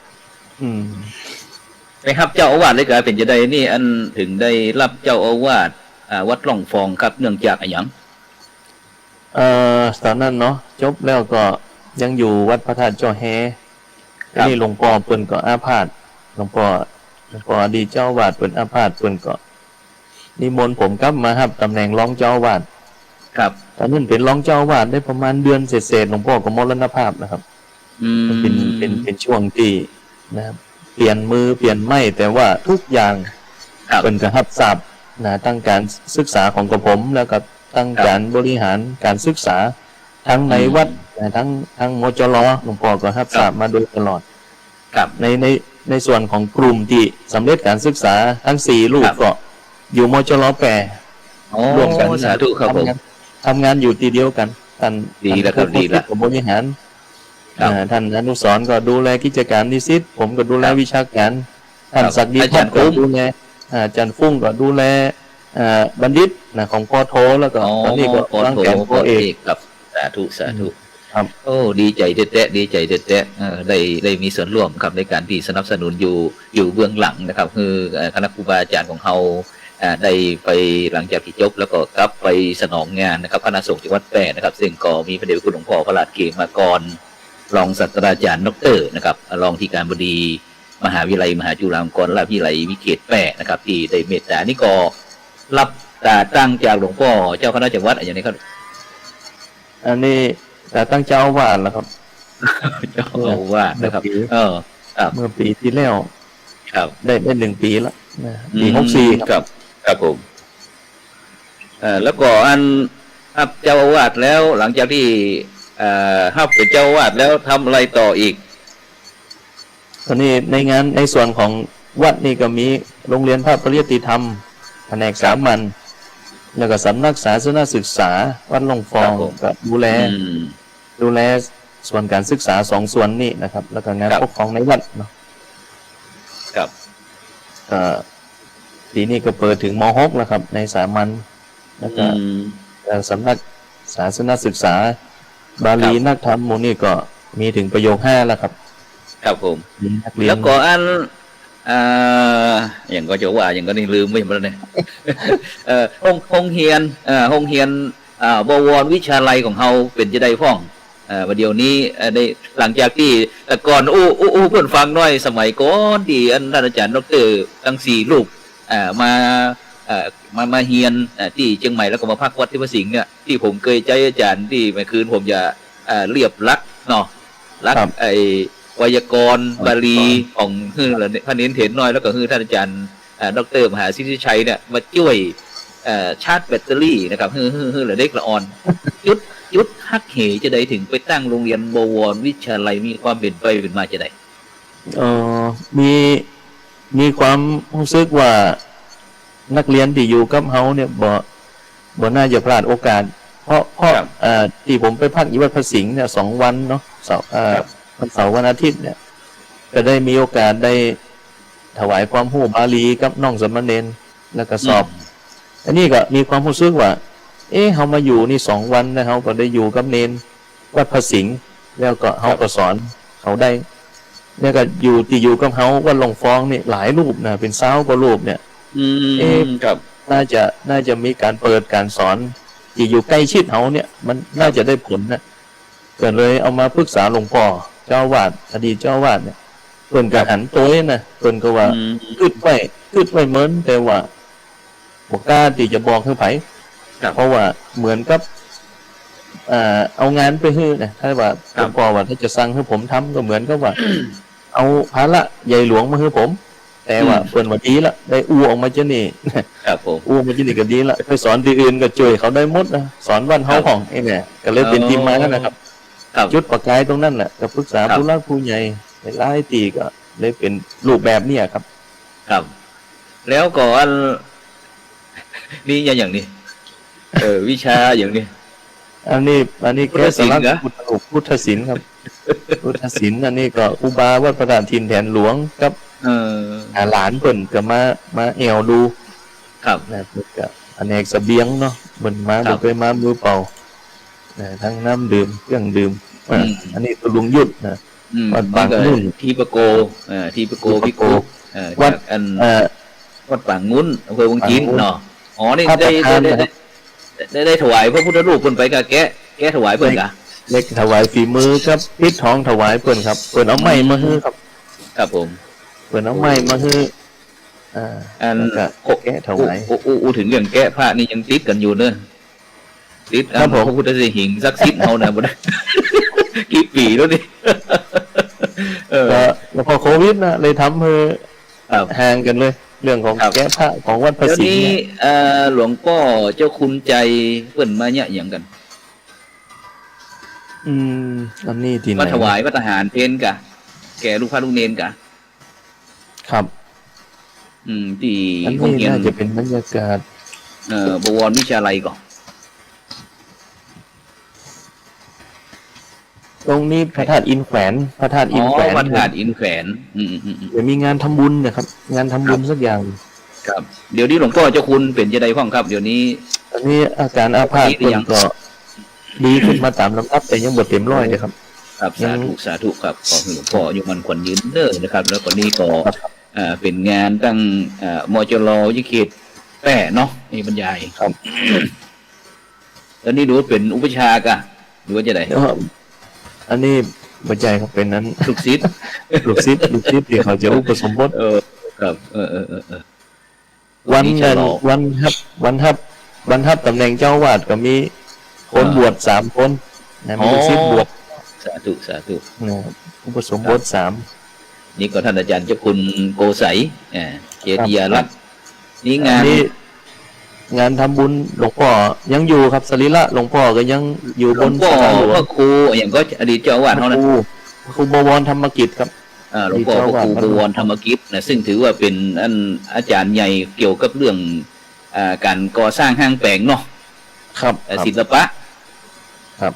ไปรับเจ้าอาวาสเลยก็เป็นจะใดนี่อันถึงได้รับเจ้าอาวาสวัดหล่องฟองครับเนื่องจากอะไรอย่างตอนนั้นเนาะจบแล้วก็ยังอยู่วัดพระธาตุจ้อแฮนี่หลวงพ่อเปิ้นก็อาพาธหลวงพ่ออดีตเจ้าอาวาสเปิ้นอาพาธเปิ้นก็นิมนต์ผมกลับมาครับตำแหน่งรองเจ้าอาวาสครับตอนนั้นเป็นรองเจ้าอาวาสได้ประมาณเดือนเศษหลวงพ่อก็มรณภาพนะครับเป็นช่วงที่นะครับเปลี่ยนมือเปลี่ยนไม้แต่ว่าทุกอย่างเป็นกระหับสับนะตั้งการศึกษาของกระผมแล้วก็ตั้งการบริหารการศึกษาทั้งในวัดทั้งมจรหลวงพ่อก็หับสับมาโดยตลอดในส่วนของกลุ่มที่สำเร็จการศึกษาทั้ง4รูปก็อยู่มจรแปรร่วมกันสาธุครับผมทำงานอยู่ทีเดียวกันท่านดีแล้วครับดีแล้วผมบริหารท่านอนุสรณ์ก็ดูแลกิจการนิสิตผมก็ดูแลวิชาการท่านศักดิทัศน์ก็ดูแลอาจารย์ฟุ้งก็ดูแลบัณฑิตนะของปโทแล้วก็ตอนนี้ก็ร่างแก่ปเอกกับสาธุครับโอ้ดีใจแท้ได้มีส่วนร่วมครับในการที่สนับสนุนอยู่เบื้องหลังนะครับคือคณะครูบาอาจารย์ของเราได้ไปหลังจากที่จบแล้วก็กลับไปสนองงานนะครับคณะสงฆ์จังหวัดแพร่นะครับซึ่งก็มีพระเดชพระคุณหลวงพ่อพระราชเกมากรรองศาสตราจารย์ดร.นะครับรองที่การบดีมหาวิทยาลัยมหาจุฬาลงกรณราชวิทยาลัยวิเขตแพร่นะครับที่ได้เมตตานี่ก็รับตั้งจากหลวงพ่อเจ้าคณะจังหวัดอย่างนี้ครับอันนี้ตั้งเจ้าอาวาสแล้วครับเจ้าอาวาสนะครับเมื่อปีที่แล้วครับได้1 ปีแล้วปี64ครับผมแล้วก็อันครับเจ้าอาวาสแล้วหลังจากที่ฮับเป็นเจ้าอาวาสแล้วทำอะไรต่ออีกตอนนี้ในส่วนของวัดนี่ก็มีโรงเรียนพระปริยติธรรมแผนกสามัญแล้วก็สำนักศาสนศึกษาวัดหลวงฟองก็ดูแลส่วนการศึกษา2 ส่วนนี้นะครับแล้วก็งานปกครองในวัดเนาะครับปีนี้ก็เปิดถึงม.6 แล้วครับในสามัญแล้วก็สำนักศาสนศึกษาบาลีนักธรรมมูนี่ก็มีถึงประโยค5แล้วครับครับผมแล้วก็อันอย่างก็จะว่าอย่างก็นี่ลืมไม่หมดเลยห้องเฮียนบวรวิชาลัยของเฮาเป็นจะได้ฟ้องวันเดียวนี้ได้หลังจากที่ก่อนเพื่อนฟังน้อยสมัยก่อนที่ท่านอาจารย์ดร.ทั้ง4รูปมาเฮียนที่เชียงใหม่แล้วก็มาพักวัดที่พระสิงห์เนี่ยที่ผมเคยใจอาจารย์ที่เมื่อคืนผมจะเรียบรักเนาะรักไวยากรณ์บาลีของพระเน้นเถรน้อยแล้วก็ท่านอาจารย์ดร.มหาสิทธิชัยเนี่ยมาช่วยชาร์จแบตเตอรี่นะครับเหลือเด็กละอ่อนยุดฮักเหจะได้ถึงไปตั้งโรงเรียนบวรวิชาลัยมีความเป็นไปเป็นมาจะได้ เอ่อมีมีความรู้สึกว่านักเรียนที่อยู่กับเฮาเนี่ยบ่น่าจะพลาดโอกาส เพราะครับที่ผมไปพักอยู่วัดพระสิงห์เนี่ย2 วันเนาะเสาร์ครับวันเสาร์วันอาทิตย์เนี่ยก็ได้มีโอกาสได้ถวายความรู้บาลีกับน้องสามเณรแล้วก็สอบ อันนี้ก็มีความรู้สึกว่า เฮามาอยู่นี่2 วันนะเฮาก็ได้อยู่กับเนนวัดพระสิงห์แล้วก็เฮาก็สอนเขาได้แล้วก็อยู่กับเฮาวัดหลวงฟองนี่หลายรูปนะเป็น20 กว่ารูปเนี่ย ครับ น่าจะมีการเปิดการสอนที่อยู่ใกล้ชิดเฮาเนี่ย มันน่าจะได้ผลนะก็เลยเอามาปรึกษาหลวงพ่อเจ้าวาดอดีตเจ้าวาดเนี่ยเพิ่นก็หันตัวนะเพิ่นก็ว่าคิดไว้เหมือนแต่ว่าบ่กล้าที่จะบอกให้ไผเพราะว่าเหมือนกับเอางานไปให้นะถ้าว่าหลวงพ่อว่าถ้าจะสั่งให้ผมทำก็เหมือนกับว่า เอาภาระใหญ่หลวงมาให้ผม แต่ว่าเพิ่นว่าดีละได้ออกมาจะนี่ครับผมมาจะนี่ก็ดีละไปสอนที่อื่นก็ช่วยเขาได้หมดนะสอนบ้านเฮาของไอ้เนี่ยก็เลยเป็นทีมมานะครับจุดประกายตรงนั้นแหละก็ปรึกษาผู้หลักผู้ใหญ่หลายตีก็เลยเป็นรูปแบบนี้ครับ ครับ แล้วก็นี่อย่างนี้วิชาอย่างนี้อันนี้แค่สาระพุทธศิลป์ครับ พุทธศิลป์อันนี้ก็อุบาวัดพระธาตุทินแทนหลวงกับหลานเพิ่นก็มาแอวดูครับนะเพิ่นก็แผนกเสบียงเนาะเพิ่นมาบ่เคยมามือเปล่าทั้งน้ำดื่มเครื่องดื่มอันนี้ตัวลุงยุทธนะวัดบางนุ่นที่ปะโกที่ปะโกพิโกวัดวัดบางงุ้นอำเภอวังจีนเนาะอ๋อนี่ได้ถวายพระพุทธรูปเพิ่นไปกะแกะถวายเพิ่นกะเล็กถวายฝีมือครับปิดทองถวายเพิ่นครับเพิ่นเอาไม้มาฮื้อครับครับผมเพิ่นเอาไม้มาฮื้ออันแกะถวายถึงเรื่องแกะพระนี่ยังติดกันอยู่เนอะติดพระพุทธหิงศักดิ์สิทธิ์เฮาน่ะบ่ได้กี่ปีแล้วนี่แล้วพอโควิดนะเลยทำให้ห่างกันเลยเรื่องของแก้ผ้าของวัดพระสิงห์นี้หลวงพ่อเจ้าคุณใจเพิ่นมาเนี่ยอย่างกันอันนี้ที่ไหนมาถวายพระทหารเพนกะแก่ลูกพระลูกเนนกะครับที่อันนี้น่าจะเป็นบรรยากาศบวรวิชาลัยก่อนตรงนี้พระธาตุอินแขวนพระธาตุอินแขวนพระธาตุอินแขวนเดี๋ยวมีงานทำบุญนะครับงานทำบุญสักอย่างครับเดี๋ยวนี้หลวงพ่อเจ้าคุณเป็นจะได้พ้องครับเดี๋ยวนี้ตอนนี้อาการอาภาษก็ดีขึ้นมาตามลำดับแต่ยังบ่เต็มร้อยเลยครับครับสาธุครับขอให้หลวงพ่ออยู่มันขวัญยืนเด้อนะครับแล้วก็นี้ก็เป็นงานตั้งมจรยิเขตแป้เนาะนี่บรรยายครับแล้วนี่ดูเป็นอุปชากะหรือว่าจะได้อันนี้บัจจัยครับเป็นนั้นลูกศิษย์ที่เขาจะอุปสมบทครับวันทับตำแหน่งเจ้าวาดก็มีคนบวช3 คนนะมีลูกศิษย์บวชสาธุอุปสมบท3นี่ก็ท่านอาจารย์เจ้าคุณโกไสเจติยารัตน์นี่งานทำบุญหลวงพ่อยังอยู่ครับสรีระหลวงพ่อก็ยังอยู่บนศาลาหลวงพ่อครูอย่างก็อดีตเจ้าอาวาสเท่านั้นครูบวรธรรมกิจครับหลวงพ่อครูบวรธรรมกิจนะซึ่งถือว่าเป็นอาจารย์ใหญ่เกี่ยวกับเรื่องการก่อสร้างห้างแปลงเนาะครับศิลปะครับ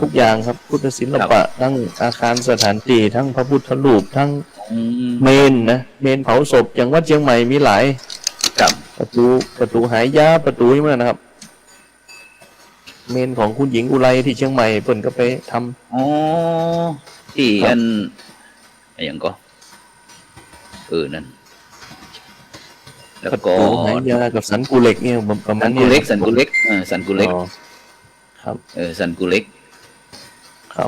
ทุกอย่างครับพุทธศิลปะทั้งอาคารสถานที่ทั้งพระพุทธรูปทั้งเมนเผาศพอย่างวัดเชียงใหม่มีหลายกับประตูหายยาประตูนี่มันนะครับเมนของคุณหญิงอุไรที่เชียงใหม่เพิ่นก็ไปทำที่อันอย่างก็นั่นแล้วก็หายยากับสันกุเล็กเนี่ยประมาณนี้สันกุเล็กครับสันกุเล็ก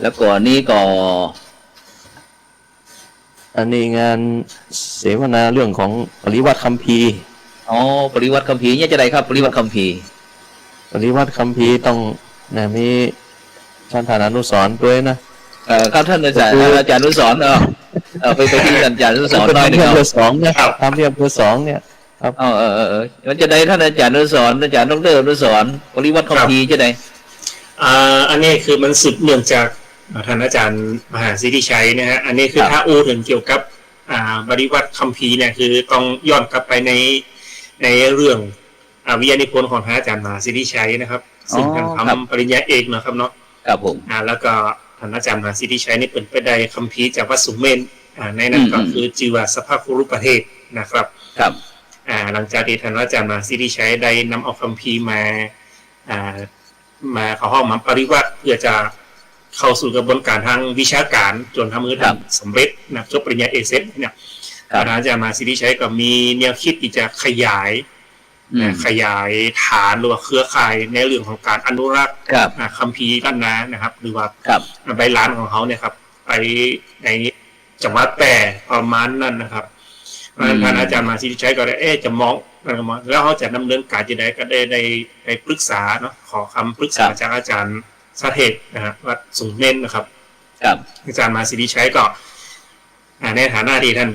แล้วก็นี่ก็อันนี้งานเสวนาเรื่องของปริวัติคัมภีร์ปริวัติคัมภีร์เนี่ยจะได้ครับปริวัติคัมภีร์ต้องมีท่านอนุสรณ์ด้วยนะครับท่านอาจารย์อนุสรณ์ไปที่ท่านอาจารย์อนุสรณ์หน่อยนึงครับ2เนี่ยทำเรียบเบอร์2เนี่ยครับมันจะได้ท่านอาจารย์อนุสรณ์อาจารย์ดร.อนุสรณ์ปริวัติคัมภีร์จะได้อันนี้คือมันสืบเนื่องจาก ท่านอาจารย์มหาสิทธิชัยนะฮะอันนี้คือถ้าอู้ถึงเกี่ยวกับปริวัติคัมภีร์เนี่ยคือต้องย้อนกลับไปในเรื่องวิทยานิพนธ์ของท่านอาจารย์มหาสิทธิชัยนะครับซึ่งท่านทำปริญญาเอกนะครับเนาะครับผมแล้วก็ท่านอาจารย์มหาสิทธิชัยนี่เป็นไปได้คัมภีร์จากวัดสุเมนในนั้นก็คือชื่อว่าสภาคุรุประเทศนะครับครับหลังจากที่ท่านอาจารย์มหาสิทธิชัยได้นำเอาคัมภีร์มาเข้าห้องมาปริวัติเพื่อจะเข้าสู่กระบวนการทางวิชาการจนทำให้ท่านสำเร็จนะจบปริญญาเอกเสร็จเนี่ยท่านอาจารย์มหาสิทธิชัยก็มีแนวคิดที่จะขยายฐานหรือว่าเครือข่ายในเรื่องของการอนุรักษ์คัมภีร์ล้านนานะครับหรือว่าใบลานของเขาเนี่ยครับไปในจังหวัดแปรประมาณนั้นนะครับเพราะฉะนั้นท่านอาจารย์มหาสิทธิชัยก็ได้จะมองแล้วเขาจะดำเนินการจะได้ก็ได้ปรึกษาเนาะขอคำปรึกษาจากอาจารย์สาเทศนะฮะวัดสุงเน้นนะครับอาจารย์มหาสิทธิชัยก็ในฐานะที่ท่าน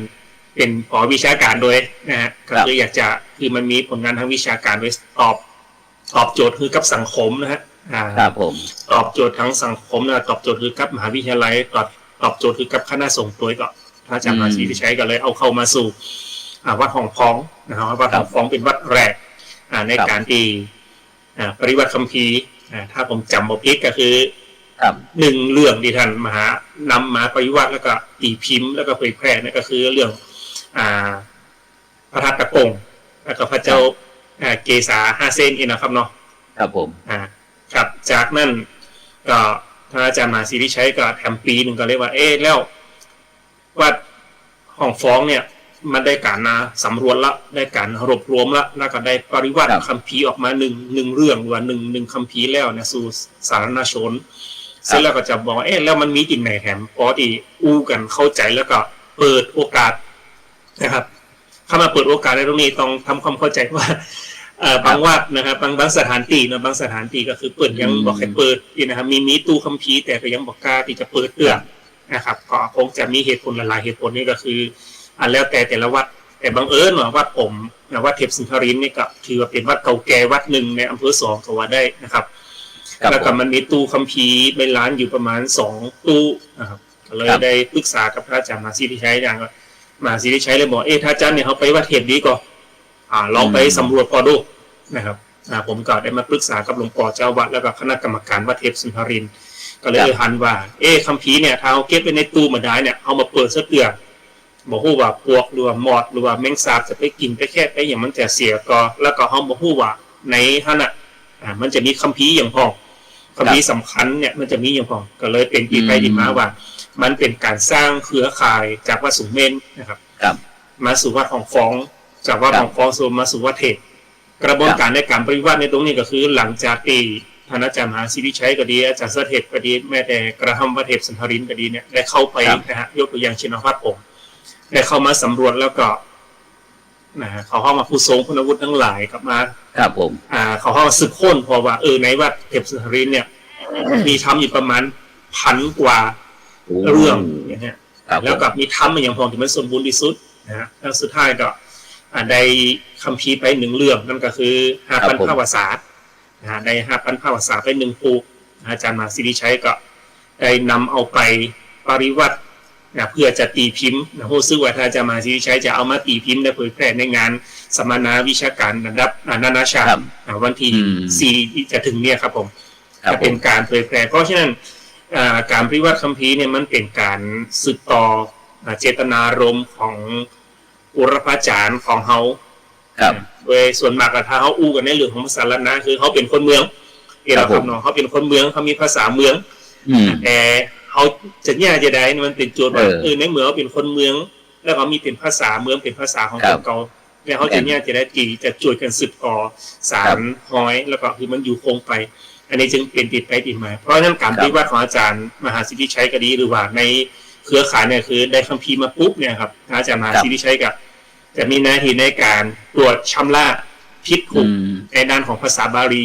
เป็นผอวิชาการโดยนะฮะก็คืออยากจะคือมันมีผลงานทางวิชาการโดยตอบโจทย์คือกับสังคมนะฮะครับผมตอบโจทย์ทั้งสังคมนะตอบโจทย์คือกับมหาวิทยาลัยตอบโจทย์คือกับคณะสงฆ์โดยก็อาจารย์มหาสิทธิชัยก็เลยเอาเข้ามาสู่วัดหองพองนะครับวัดหองพองเป็นวัดแรกในการที่ปริวัติคัมภีร์ถ้าผมจำบ่ผิดก็คือหนึ่งเรื่องที่ท่านมหานำมาปริวัติแล้วก็ตีพิมพ์แล้วก็เผยแพร่นั่นก็คือเรื่องพระธาตุตะกงแล้วก็พระเจ้าเกษา5 เส้นนี่นะครับเนาะครับผมครับจากนั้นก็ท่านอาจารย์มหาสิทธิชัยก็ทำปีหนึ่งก็เรียกว่าแล้ววัดห้องฟ้องเนี่ยมันได้การสำรวจละได้การรวบรวมละแล้วก็ได้ปริวัติคัมภีร์ออกมาหนึ่งเรื่องหรือว่าหนึ่งคัมภีร์แล้วนะสู่สาธารณชนเสร็จแล้วก็จะบอกแล้วมันมีจริงไหนแถมพอที่อู้กันเข้าใจแล้วก็เปิดโอกาสนะครับเข้ามาเปิดโอกาสในตรงนี้ต้องทำความเข้าใจว่าบางวัดนะครับบางสถานที่นะบางสถานที่ก็คือเปิดยังบอกให้เปิดนะครับมีตู้คัมภีร์แต่ก็ยังบอกกล้าที่จะเปิดเตือนนะครับก็คงจะมีเหตุผลหลายเหตุผลนี่ก็คือแล้วแต่ละวัดแต่บังเอิญว่าวัดผมวัดเทพสิงครินทร์นี่ก็ถือว่าเป็นวัดเก่าแก่วัดหนึ่งในอำเภอ2ก็ว่าได้นะครับแล้วก็มันมีตู้คัมภีร์เป็นล้านอยู่ประมาณ2ตู้นะครับก็เลยได้ปรึกษากับพระอาจารย์มหาสิทธิชัยอย่างมหาสิทธิชัยเลยบอกท่านอาจารย์เนี่ยเขาไปวัดเทพดีก่อนลองไปสำรวจพอดูนะครับผมก็ได้มาปรึกษากับหลวงพ่อเจ้าวัดแล้วก็คณะกรรมการวัดเทพสิงครินทร์ก็เลยหันว่าคัมภีร์เนี่ยถ้าเอาเก็บไว้ในตู้มาได้เนี่ยเอามาเปิดซะเตือนบอกฮู้ว่าพวกหรือว่ามอดหรือว่าแมงสาบจะไปกินไปแค่ไปอย่างมันจะเสียก็แล้วก็เฮาบ่ฮู้ว่าในหั่นน่ะมันจะมีคัมภีร์อย่างพอคัมภีร์สำคัญเนี่ยมันจะมีอย่างพอก็เลยเป็นที่ไปที่มาว่ามันเป็นการสร้างเครือข่ายจากวัดสุเมนนะครับมาสู่วัดของฟ้องจากวัดของฟ้องมาสู่วัดเทพกระบวนการในการปริวัติในตรงนี้ก็คือหลังจากที่ท่านอาจารย์มหาสิทธิชัยก็ดีอาจารย์เสถียรก็ดีแม้แต่กระทำวัดเทพสิงครินทร์ก็ดีเนี่ยได้เข้าไปนะฮะยกตัวอย่างเช่นวัดผมได้เข้ามาสำรวจแล้วก็เขาเข้ามาผู้ทรงคุณวุฒิทั้งหลายกลับมาครับผมเขาเข้ามาสืบค้นพอว่าในวัดเทพสิงครินทร์เนี่ยมีทำอยู่ประมาณ1,000 กว่าเรื่องอย่างเงี้ยแล้วก็มีทำอย่างพอที่มันสมบูรณ์ที่สุดนะฮะแล้วสุดท้ายก็ได้คัมภีร์ไป1 เรื่องนั่นก็คือ5,000 ภาษาศาสตร์ได้ 5,000 ภาษาศาสตร์ไป1 ปูอาจารย์มหาสิทธิชัยก็ได้นำเอาไปปริวัติเพื่อจะตีพิมพ์นะรู้สึกว่าถ้าจะมาสิทธิชัยจะเอามาตีพิมพ์และเผยแพร่ในงานสัมมนาวิชาการระดับนานาชาติวันที่4ที่จะถึงเนี่ยครับผมจะเป็นการเผยแพร่เพราะฉะนั้นการปริวัติคัมภีร์เนี่ยมันเป็นการสืบต่อเจตนารมณ์ของอุรพาจารย์ของเขาโดยส่วนมากถ้าเขาอู้กันในเรื่องของภาษาละนะคือเขาเป็นคนเมืองครับน้องเขาเป็นคนเมืองเขามีภาษาเมืองแต่เขาจะเนี่ยจะได้มันเป็นโจทย์ว่าในเมืองเขาเป็นคนเมืองแล้วเขามีเป็นภาษาเมืองเป็นภาษาของคนเก่าแล้วเขาจะเนี่ยจะได้จีจะช่วยกันสืบต่อสารห้อยแล้วก็คือมันอยู่คงไปอันนี้จึงเป็นติดไปติดมาเพราะฉะนั้นการปฏิวัติของอาจารย์มหาสิทธิชัยก็ดีหรือว่าในเครือข่ายเนี่ยคือได้คัมภีร์มาปุ๊บเนี่ยครับอาจารย์มหาสิทธิชัยกับจะมีหน้าที่ในการตรวจชำระผิดถูกในด้านของภาษาบาลี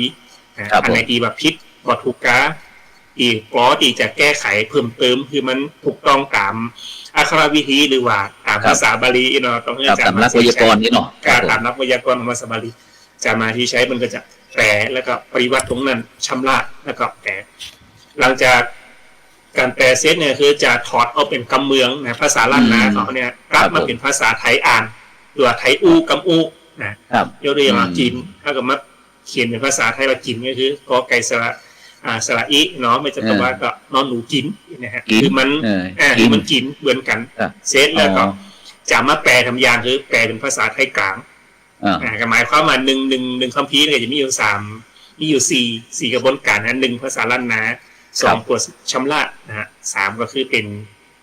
อันไหนที่แบบผิดบ่ถูกกาอีกก็ที่จะแก้ไขเพิ่มเติมคือมันถูกต้องตามอักขรวิธีหรือว่าตามภาษาบาลีเนาะต้องให้อาจารย์นักไวยากรณ์นี่เนาะการตามนักไวยากรณ์ของภาษาบาลีจะมาที่ใช้มันก็จะแปลแล้วก็ปริวัติตรงนั้นชำระแล้วก็แปลหลังจาก การแปลเซตเนี่ยคือจะถอดเอาเป็นกำเมืองนะภาษาล้านนาเขาเนี่ยกลับมาเป็นภาษาไทยอ่านหรือไทยอู้กำอู้นะครับยกตัวอย่างจีนถ้าเกิดมาเขียนเป็นภาษาไทยว่าจีนก็คือกอไก่สระอีเนาะไม่จำเป็นว่าก็นอนหนูกินนะฮะคือมันมันกินเหมือนกันเซตแล้วก็จะมาแปลทำยานคือแปลเป็นภาษาไทยกลางก็หมายความว่าหนึ่งคัมภีร์เนี่ยจะมีอยู่สี่กระบวนการนะ1ภาษาล้านนา2ตัวชำระนะฮะ3ก็คือเป็น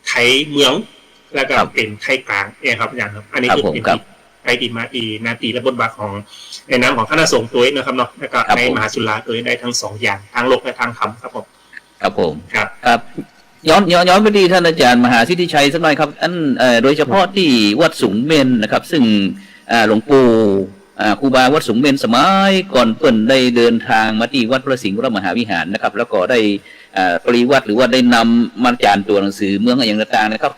ไทยเมืองแล้วก็เป็นไทยกลางเนี่ยครับอย่างครับอันนี้คือเป็นไปติมาตีนาตีและบทบาทของในน้ำของคณะสงฆ์ตัวนะครับเนาะแล้วก็ในมหาจุฬาตัวได้ทั้ง2อย่างทางโลกและทางธรรมครับผมครับผมครับย้อนไปที่ท่านอาจารย์มหาสิทธิชัยสักหน่อยครับอันโดยเฉพาะที่วัดสูงเมนนะครับซึ่งหลวงปู่ครูบาวัดสูงเมนสมัยก่อนเปิ่นได้เดินทางมาที่วัดพระสิงห์วรมหาวิหารนะครับแล้วก็ได้ปริวัติหรือว่าได้นำมาจารย์ตัวหนังสือเมืองอย่างต่างๆนะครับ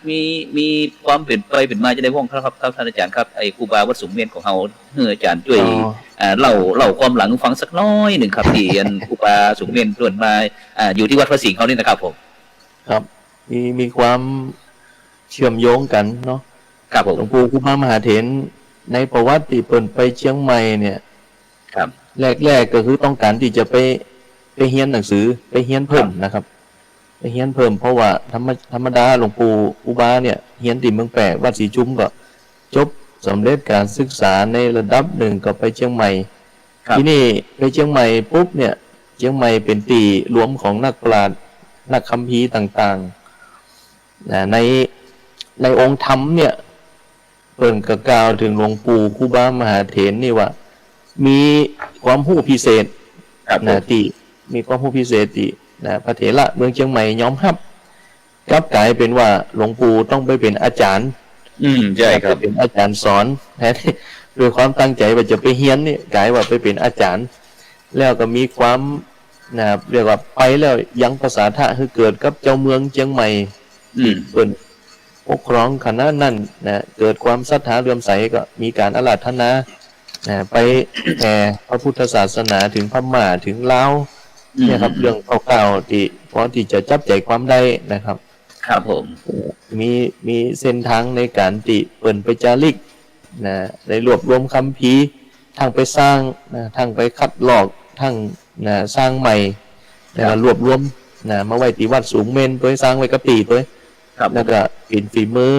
มีความเป็นไปเป็นมาจะได้ว่องครับท่านอาจารย์ครับไอ้ครูบาวัดสูงเมนของเราอาจารย์ช่วยเล่าความหลังฟังสักน้อยหนึ่งครับที่ครูบาสูงเมนส่วนมาอยู่ที่วัดพระสิงห์เขานี่นะครับผมครับมีความเชื่อมโยงกันเนาะครับผมหลวงปู่ครูบามหาเถรในประวัติที่เปิ่นไปเชียงใหม่เนี่ยครับแรกก็คือต้องการที่จะไปเรียนหนังสือไปเรียนเพิ่มนะครับไปเรียนเพิ่มเพราะว่าธรรมดาหลวงปู่ครูบาเนี่ยเรียนที่เมืองแปะวัดศรีจุ้มก็จบสำเร็จการศึกษาในระดับหนึ่งก็ไปเชียงใหม่ที่นี่ไปเชียงใหม่ปุ๊บเนี่ยเชียงใหม่เป็นที่รวมของนักปราชญ์นักคัมภีร์ต่างๆในองค์ธรรมเนี่ยเปิ่นก็กล่าวถึงหลวงปู่ครูบามหาเถรนี่ว่ามีความรู้พิเศษที่มีความรู้พิเศษที่พระเถระเมืองเชียงใหม่ยอมรับกลับกลายเป็นว่าหลวงปู่ต้องไปเป็นอาจารย์ใช่ครับเป็นอาจารย์สอนแทนด้วยความตั้งใจว่าจะไปเรียนนี่กลายว่าไปเป็นอาจารย์แล้วก็มีความเรียกว่าไปแล้วยังภาษาทะคือเกิดกับเจ้าเมืองเชียงใหม่เปิ่นปกครองคณะนั่นเกิดความศรัทธาเลื่อมใสก็มีการอาราธนาไปแผ่พระพุทธศาสนาถึงพม่าถึงลาวเนี่ยครับเรื่องเก่าๆที่พอที่จะจับใจความได้นะครับครับผมมีเส้นทางในการที่เปิ่นไปจาริกได้รวบรวมคัมภีร์ทั้งไปสร้างทั้งไปคัดลอกทั้งสร้างใหม่รวบรวมมาไว้ที่วัดสูงเมนตัวสร้างไว้กับตีตัวแล้วก็เป็นฝีมือ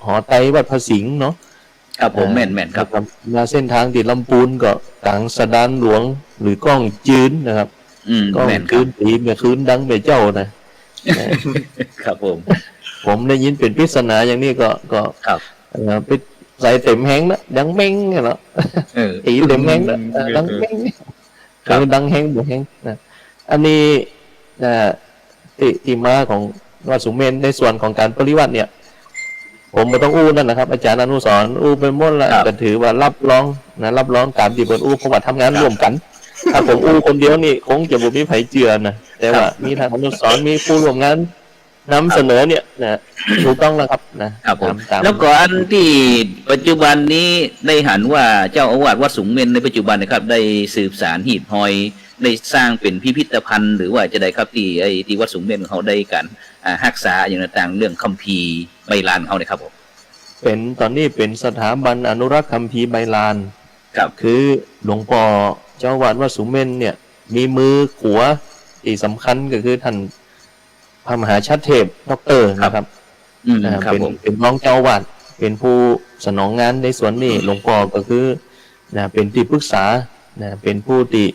หอไตวัดพระสิงห์เนาะครับผมแม่นครับมาเส้นทางติดลำพูนก็กังสดานหลวงหรือกล้องจืนนะครับกล้องจืนตีเมื่อคืนดังเมื่อเจ้านะครับผมได้ยินเป็นปริศนาอย่างนี้ก็ครับไปใส่เต็มแห้งนะดังเม้งเนาะตีเต็มแห้งนะดังเม้งคือดังแห้งบ่แห้งนะอันนี้ที่มาของวัดสูงเมนในส่วนของการปริวัติเนี่ยผมไม่ต้องอู้นั่นนะครับอาจารย์อนุสรณ์อู้ไปหมดละแต่ถือว่ารับรองการที่เปิดอู้เพราะว่าทำงานร่วมกันถ้าผมอู้คนเดียวนี่คงจะบ่มีไผเจือนะแต่ว่ามีทางอนุสรณ์มีผู้ร่วมงานนำเสนอเนี่ยถูกต้องแล้วครับนะครับผมแล้วก็อันที่ปัจจุบันนี้ได้หันว่าเจ้าอาวาสวัดสูงเมนในปัจจุบันนะครับได้สืบสานหีบหอยได้สร้างเป็นพิพิธภัณฑ์หรือว่าจะได้ครับที่วัดสูงเมนของเขาได้กันรักษาอย่างต่างๆเรื่องคัมภีร์ใบลานเขาเนี่ยครับผมเป็นตอนนี้เป็นสถาบันอนุรักษ์คัมภีร์ใบลานครับคือหลวงพ่อเจ้าอาวาสวัดสูงเมนเนี่ยมีมือขวาที่สำคัญก็คือท่านพระมหาชัดเทพดร.นะครับเป็นรองเจ้าอาวาสเป็นผู้สนองงานในส่วนนี้หลวงพ่อก็คือเป็นที่ปรึกษาเป็นผู้ที่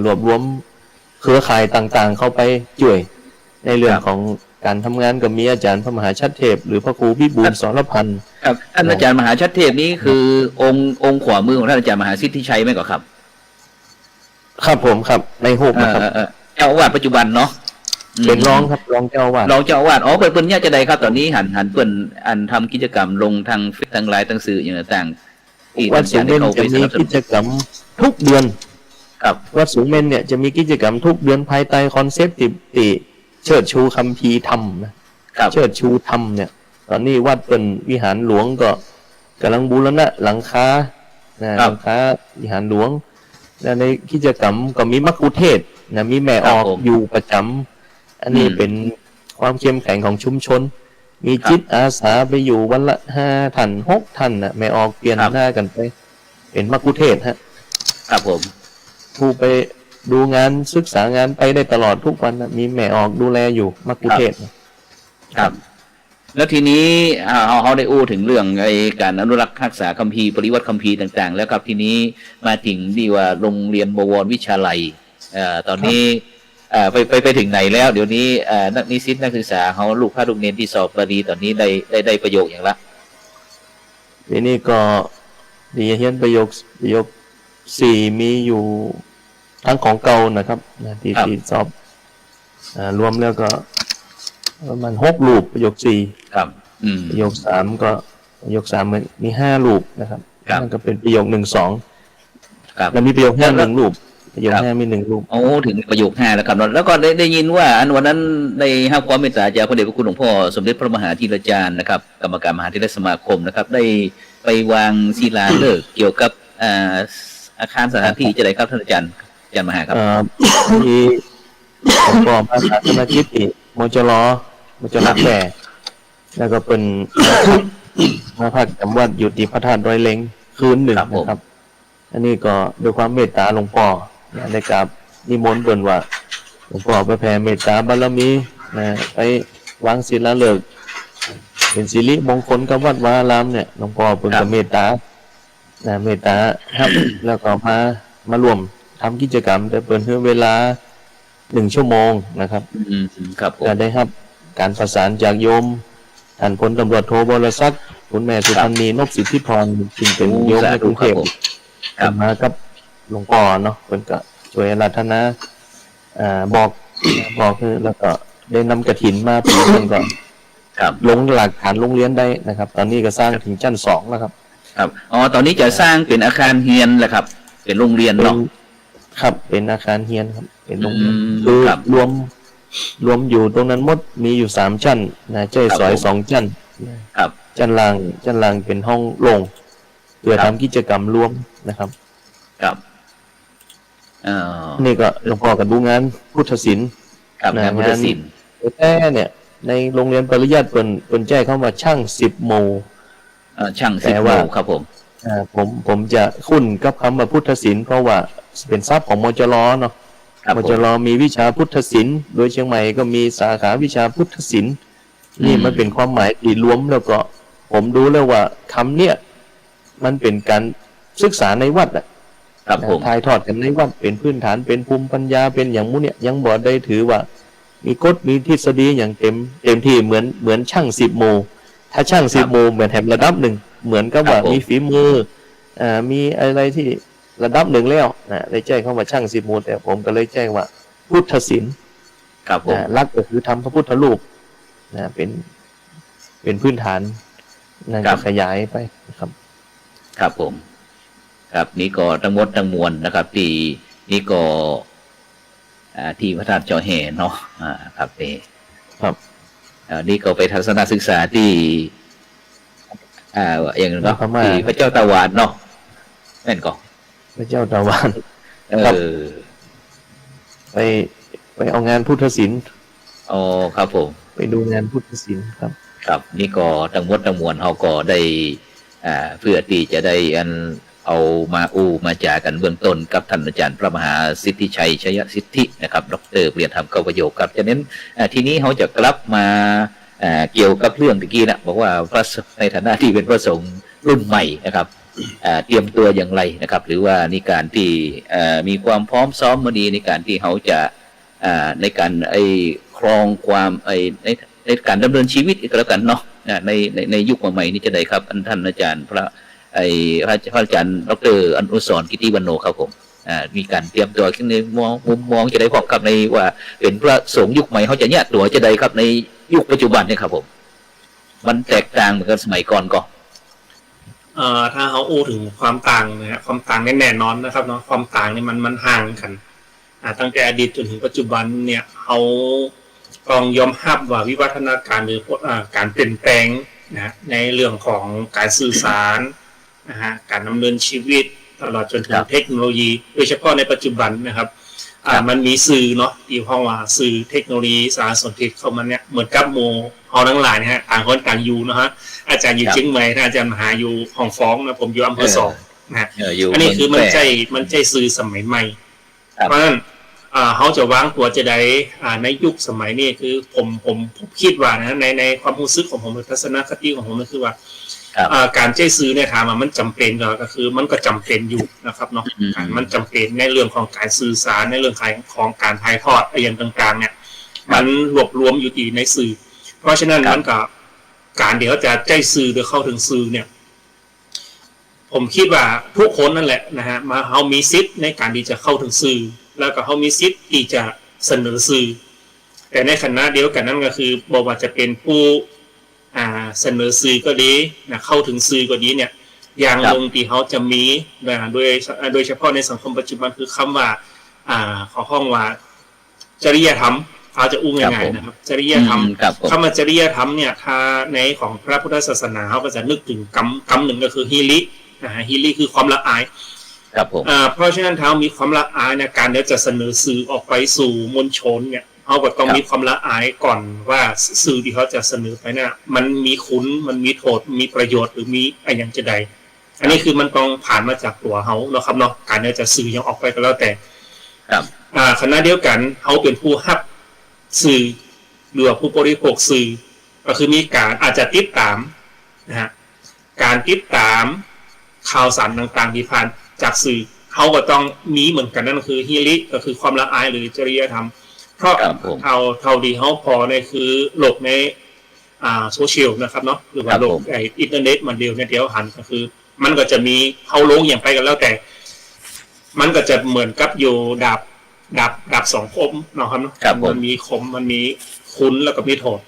รวบรวมเครือข่ายต่างๆเข้าไปช่วยในเรื่องของการทำงานกับมีอาจารย์พระมหาชัดเทพหรือพระครูพิบูลสรพันธ์ครับท่านอาจารย์มหาชัดเทพนี้คือองค์ขวามือของท่านอาจารย์มหาสิทธิชัยไหมก็ครับครับผมครับในรูปนะครับเจ้าอาวาสปัจจุบันเนาะเป็นรองครับรองเจ้าอาวาสเปิดเนี่ยจะได้ครับตอนนี้หันเปิดทำกิจกรรมลงทางเฟซทางไลน์ทางสื่ออย่างต่างๆวัดสูงเมนจะมีกิจกรรมทุกเดือนวัดสูงเมนเนี่ยจะมีกิจกรรมทุกเดือนภายใต้คอนเซปต์ติเชิดชูคัมภีร์ธรรมนะเชิดชูธรรมเนี่ยตอนนี้วัดเป็นวิหารหลวงก็กำลังบูรณะหลังคาหลังคาวิหารหลวงและในกิจกรรมก็มีมัคคุเทศก์มีแม่ออกอยู่ประจำอันนี้เป็น ความเข้มแข็งของชุมชนมีจิตอาสาไปอยู่วันละ5 ท่าน 6 ท่านนะไม่ออกเปลี่ยนหน้ากันไปเป็นมัคคุเทศก์ฮะครับผมผู้ไปดูงานศึกษางานไปได้ตลอดทุกวันนะมีแม่ออกดูแลอยู่มัคคุเทศก์ครับแล้วทีนี้เขาได้อู้ถึงเรื่องไอ้การอนุรักษ์รักษาคัมภีร์ปริวัติคัมภีร์ต่างๆแล้วครับทีนี้มาถึงที่ว่าโรงเรียนบวรวิชาลัยตอนนี้ไปถึงไหนแล้วเดี๋ยวนี้นักนิสิตนักศึกษาเขาลูกพระลูกเนนที่สอบประดีตอนนี้ได้ประโยคอย่างละทีนี้ก็ดีเฮียนประโยค4มีอยู่ทั้งของเก่านะครับที่สอบรวมแล้วก็ประมาณ6 รูปประโยค4ครับประโยค3ก็ประโยค3มี5 รูปนะครับนั่นก็เป็นประโยค1 2ครับแล้วมีประโยค5 1 รูปประโยค5มี1 รูปโอ้ถึงประโยค5แล้วครับแล้วก็ได้ยินว่าวันนั้นได้ให้ความเมตตาจากพระเดชพระคุณหลวงพ่อสมเด็จพระมหาธีรจารย์นะครับกรรมการมหาเถรสมาคมนะครับได้ไปวางศิลาฤกษ์เกี่ยวกับอาคารสถานที่จะได้ครับท่านอาจารย์มหาครับมีองค์กรภาษาธนกิจมจรแก่แล้วก็เป็นมาพักจำวัดอยู่ที่พระธาตุดอยเล็งคืนหนึ่งนะครับอันนี้ก็ด้วยความเมตตาหลวงพ่อในกับนิมนต์เบิ่นว่าหลวงพ่อไปแผ่เมตตาบารมีไปวางศิลาฤกษ์เป็นสิริมงคลกับวัดวาอารามเนี่ยหลวงพ่อเพิ่นก็เมตตาครับแล้วก็มารวมทำกิจกรรมแต่เปิดเวลา1 ชั่วโมงนะครับครับก็ได้ครับการประสานจากโยมท่านพลตำรวจโทวรศักดิ์คุณแม่สุพรรณีนพสิทธิพรซึ่งเป็นโยมในกรุงเทพมากับหลวงพ่อเนาะเพิ่นก็ช่วยอาราธนาบอกคือแล้วก็ได้นำกฐินมาเพิ่นก็ลงหลักฐานโรงเรียนได้นะครับตอนนี้ก็สร้างถึงชั้น2แล้วครับตอนนี้จะสร้างเป็นอาคารเรียนแหละครับเป็นโรงเรียนเนาะครับเป็นอาคารเรียนครับเป็นโรงเรียนคือรวมอยู่ตรงนั้นหมดมีอยู่3 ชั้นนะเจ้ยซอย2 ชั้นครับชั้นล่างเป็นห้องโล่งเพื่อทำกิจกรรมรวมนะครับครับนี่ก็หลวงพ่อก็ดูงานพุทธศิลป์งานพุทธศิลป์แต่เนี่ยในโรงเรียนปริยัติเปิ้นแจ้งเข้ามาช่าง10 โมช่าง10 โมครับผมจะคุ้นกับคำว่าพุทธศิลป์เพราะว่าเป็นทรัพย์ของมจรเนาะมจรมีวิชาพุทธศิลป์โดยเชียงใหม่ก็มีสาขาวิชาพุทธศิลป์นี่มันเป็นความหมายที่รวมแล้วก็ผมดูแล้วว่าคำเนี้ยมันเป็นการศึกษาในวัดถ่ายทอดกันในวัดเป็นพื้นฐานเป็นภูมิปัญญาเป็นอย่างมุเนี่ยยังบ่ได้ถือว่ามีกฎมีทฤษฎีอย่างเต็มที่เหมือนช่าง10 โมถ้าช่าง10 โมเหมือนแถมระดับหนึ่งเหมือนกับว่ามีฝีมือมีอะไรที่ระดับหนึ่งแล้วได้แจ้งเข้ามาช่าง10 โมแต่ผมก็เลยแจ้งว่าพุทธศิลป์ลักก็คือทำพระพุทธรูปเป็นพื้นฐานนั่นก็ขยายไปครับผมครับนี่ก็ทั้งหมดทั้งมวลนะครับที่นี่ก็ที่พระธาตุจอแห่เนาะครับครับนี่ก็ไปทัศนศึกษาที่อย่างนั้นก็ที่พระเจ้าตาวานเนาะนั่นก็พระเจ้าตาวานไปเอางานพุทธศิลป์ครับผมไปดูงานพุทธศิลป์ครับนี่ก็ทั้งหมดทั้งมวลเขาก็ได้เพื่อที่จะได้เอามาจากกันเบื้องต้นกับท่านอาจารย์พระมหาสิทธิชัยชยสิทธินะครับดร.เปลี่ยนธรรมเข้าประโยคครับฉะนั้นทีนี้เขาจะกลับมาเกี่ยวกับเรื่องตะกี้นะบอกว่าในฐานะที่เป็นพระสงฆ์รุ่นใหม่นะครับเตรียมตัวอย่างไรนะครับหรือว่าในการที่มีความพร้อมซ้อมมาดีในการที่เขาจะในการครองความในการดำเนินชีวิตอีกแล้วกันเนาะในยุคใหม่นี้จะได้ครับท่านอาจารย์พระอาจารย์ดร.อนุสรณ์กิติวรรณโนครับผมมีการเตรียมตัวขึ้นในมุมมองจะได้พบกับในว่าเป็นพระสงฆ์ยุคใหม่เขาจะเนี่ยตัวจะได้ครับในยุคปัจจุบันเนี่ยครับผมมันแตกต่างเหมือนกับสมัยก่อนก็ถ้าเขาถึงความต่างนะฮะความต่างแน่นอนนะครับเนาะความต่างนี่มันห่างกันตั้งแต่อดีตจนถึงปัจจุบันเนี่ยเขาต้องยอมรับว่าวิวัฒนาการหรือการเปลี่ยนแปลงนะในเรื่องของการสื่อสารนะฮะการดำเนินชีวิตตลอดจนถึงเทคโนโลยีโดยเฉพาะในปัจจุบันนะครับ มันมีสื่อเนาะที่ห้องว่าสื่อเทคโนโลยีสารสนเทศเข้ามาเนี่ยเหมือนกับโมเฮาทั้งหลายนะฮะต่างคนต่างอยู่นะฮะอาจารย์อยู่เชียงใหม่อาจารย์มหาอยู่ห้องฟ้องนะผมอยู่อำเภอ2นะอันนี้คือมันใจสื่อสมัยใหม่เพราะฉะนั้นเขาจะวางตัวจะได้ในยุคสมัยนี้คือผมคิดว่านะในความรู้สึกของผมทัศนคติของผมก็คือว่าการใจซื้อเนี่ยถามว่ามันจำเป็นก็คือมันก็จำเป็นอยู่นะครับเนาะมันจำเป็นในเรื่องของการสื่อสารในเรื่องของการถ่ายทอดอะไรต่างๆเนี่ยมันรวบรวมอยู่ที่ในสื่อเพราะฉะนั้นมันก็การเดี๋ยวจะใจซื้อหรือเข้าถึงสื่อเนี่ยผมคิดว่าทุกคนนั่นแหละนะฮะมาเขามีสิทธิ์ในการที่จะเข้าถึงสื่อแล้วก็เขามีสิทธิ์ที่จะเสนอสื่อแต่ในขณะเดียวกันนั้นก็คือบอกว่าจะเป็นผู้เสนอสื่อก็ดีนะเข้าถึงสื่อก็ดีเนี่ยอย่างหนึ่งที่เขาจะมีโดยเฉพาะในสังคมปัจจุบันคือคำว่าขอห้องว่าจริยธรรมเขาจะอู้ง่ายๆนะครับจริยธรรมคำว่าจริยธรรมเนี่ยถ้าในของพระพุทธศาสนาเขาก็จะนึกถึงกรรมหนึ่งก็คือฮิริฮิริคือความละอายเพราะฉะนั้นถ้ามีความละอายในการเดี๋ยวจะเสนอสื่อออกไปสู่มวลชนเนี่ยเขาก็ต้องมีความละอายก่อนว่าสื่อที่เขาจะเสนอไปเนี่ยมันมีคุณมันมีโทษมีประโยชน์หรือมีอะไรอย่างจะใดอันนี้คือมันต้องผ่านมาจากตัวเขาเนาะครับเนาะการเดี๋ยวจะสื่อยังออกไปก็แล้วแต่ขณะเดียวกันเขาเป็นผู้รับสื่อหรือผู้บริโภคสื่อก็คือมีการอาจจะติดตามนะฮะการติดตามข่าวสารต่างๆที่ผ่านจากสื่อเขาก็ต้องมีเหมือนกันนั่นคือฮิริก็คือความละอายหรือจริยธรรมเพราะเท่าดีเขาพอในคือโลกในโซเชียลนะครับเนาะหรือว่าโลกอินเทอร์เน็ตมันเดียวในเดียวหันก็คือมันก็จะมีเขาลงอย่างไปกันแล้วแต่มันก็จะเหมือนกับอยู่ดาบสองคมเนาะครับเนาะมันมีคมมันมีคุณแล้วก็มีโทษ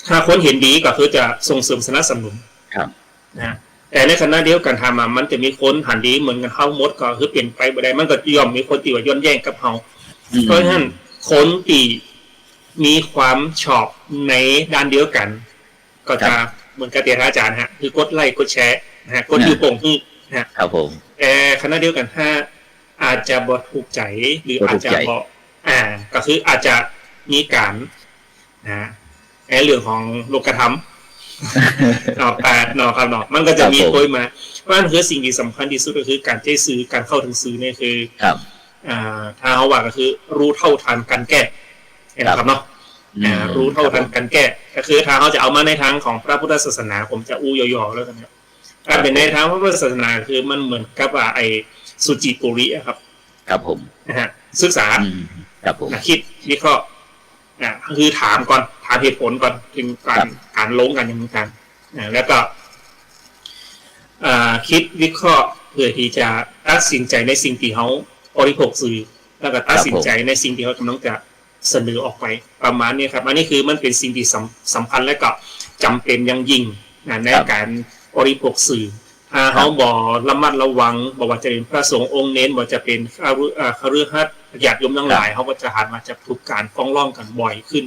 ถ้าคนเห็นดีก็คือจะส่งเสริมสนับสนุนนะแต่ในขณะเดียวกันทำมันจะมีคนหันดีเหมือนกันเขาหมดก็คือเปลี่ยนไปบ่ได้มันก็ย่อมมีคนตีว่าย้อนแย้งกับเขาเพราะฉะนั้นคนที่มีความชอบในด้านเดียวกันก็จะเหมือนกับเตียอาจารย์ฮะคือกดไลค์กดแชร์นะฮะกดยูโป่งที่นะครับผมแต่ขณะเดียวกันถ้าอาจจะบ่ถูกใจหรืออาจจะบ่ก็คืออาจจะมีการนะในเรื่องของโลกธรรมเนาะครับเนาะมันก็จะมีโผล่มาเพราะฉะนั้นคือสิ่งที่สำคัญที่สุดก็คือการใช้สื่อการเข้าถึงสื่อเนี่ยคือถ้าเขาว่าก็คือรู้เท่าทันการแก้นะครับเนาะรู้เท่าทันการแก้ก็คือถ้าเขาจะเอามาในทางของพระพุทธศาสนาผมจะอู้ย่อๆแล้วกันครับถ้าเป็นในทางพระพุทธศาสนาคือมันเหมือนกับว่าไอ้สุจิปุริครับครับผมนะฮะศึกษาครับผมคิดวิเคราะห์คือถามก่อนถามเหตุผลก่อนถึงการลงกันอย่างต่างๆแล้วก็คิดวิเคราะห์เพื่อที่จะตัดสินใจในสิ่งที่เขาบริโภคสื่อแล้วก็ตัดสินใจในสิ่งที่เขากำลังจะเสนอออกไปประมาณนี้ครับอันนี้คือมันเป็นสิ่งที่สำคัญและก็จำเป็นอย่างยิ่งในการบริโภคสื่อถ้าเขาบอกระมัดระวังบอกว่าจะเป็นพระสงฆ์องค์เน้นบอกจะเป็นคฤหัสถ์ญาติโยมทั้งหลายเขาก็จะหันมาจะถูกการฟ้องร้องกันบ่อยขึ้น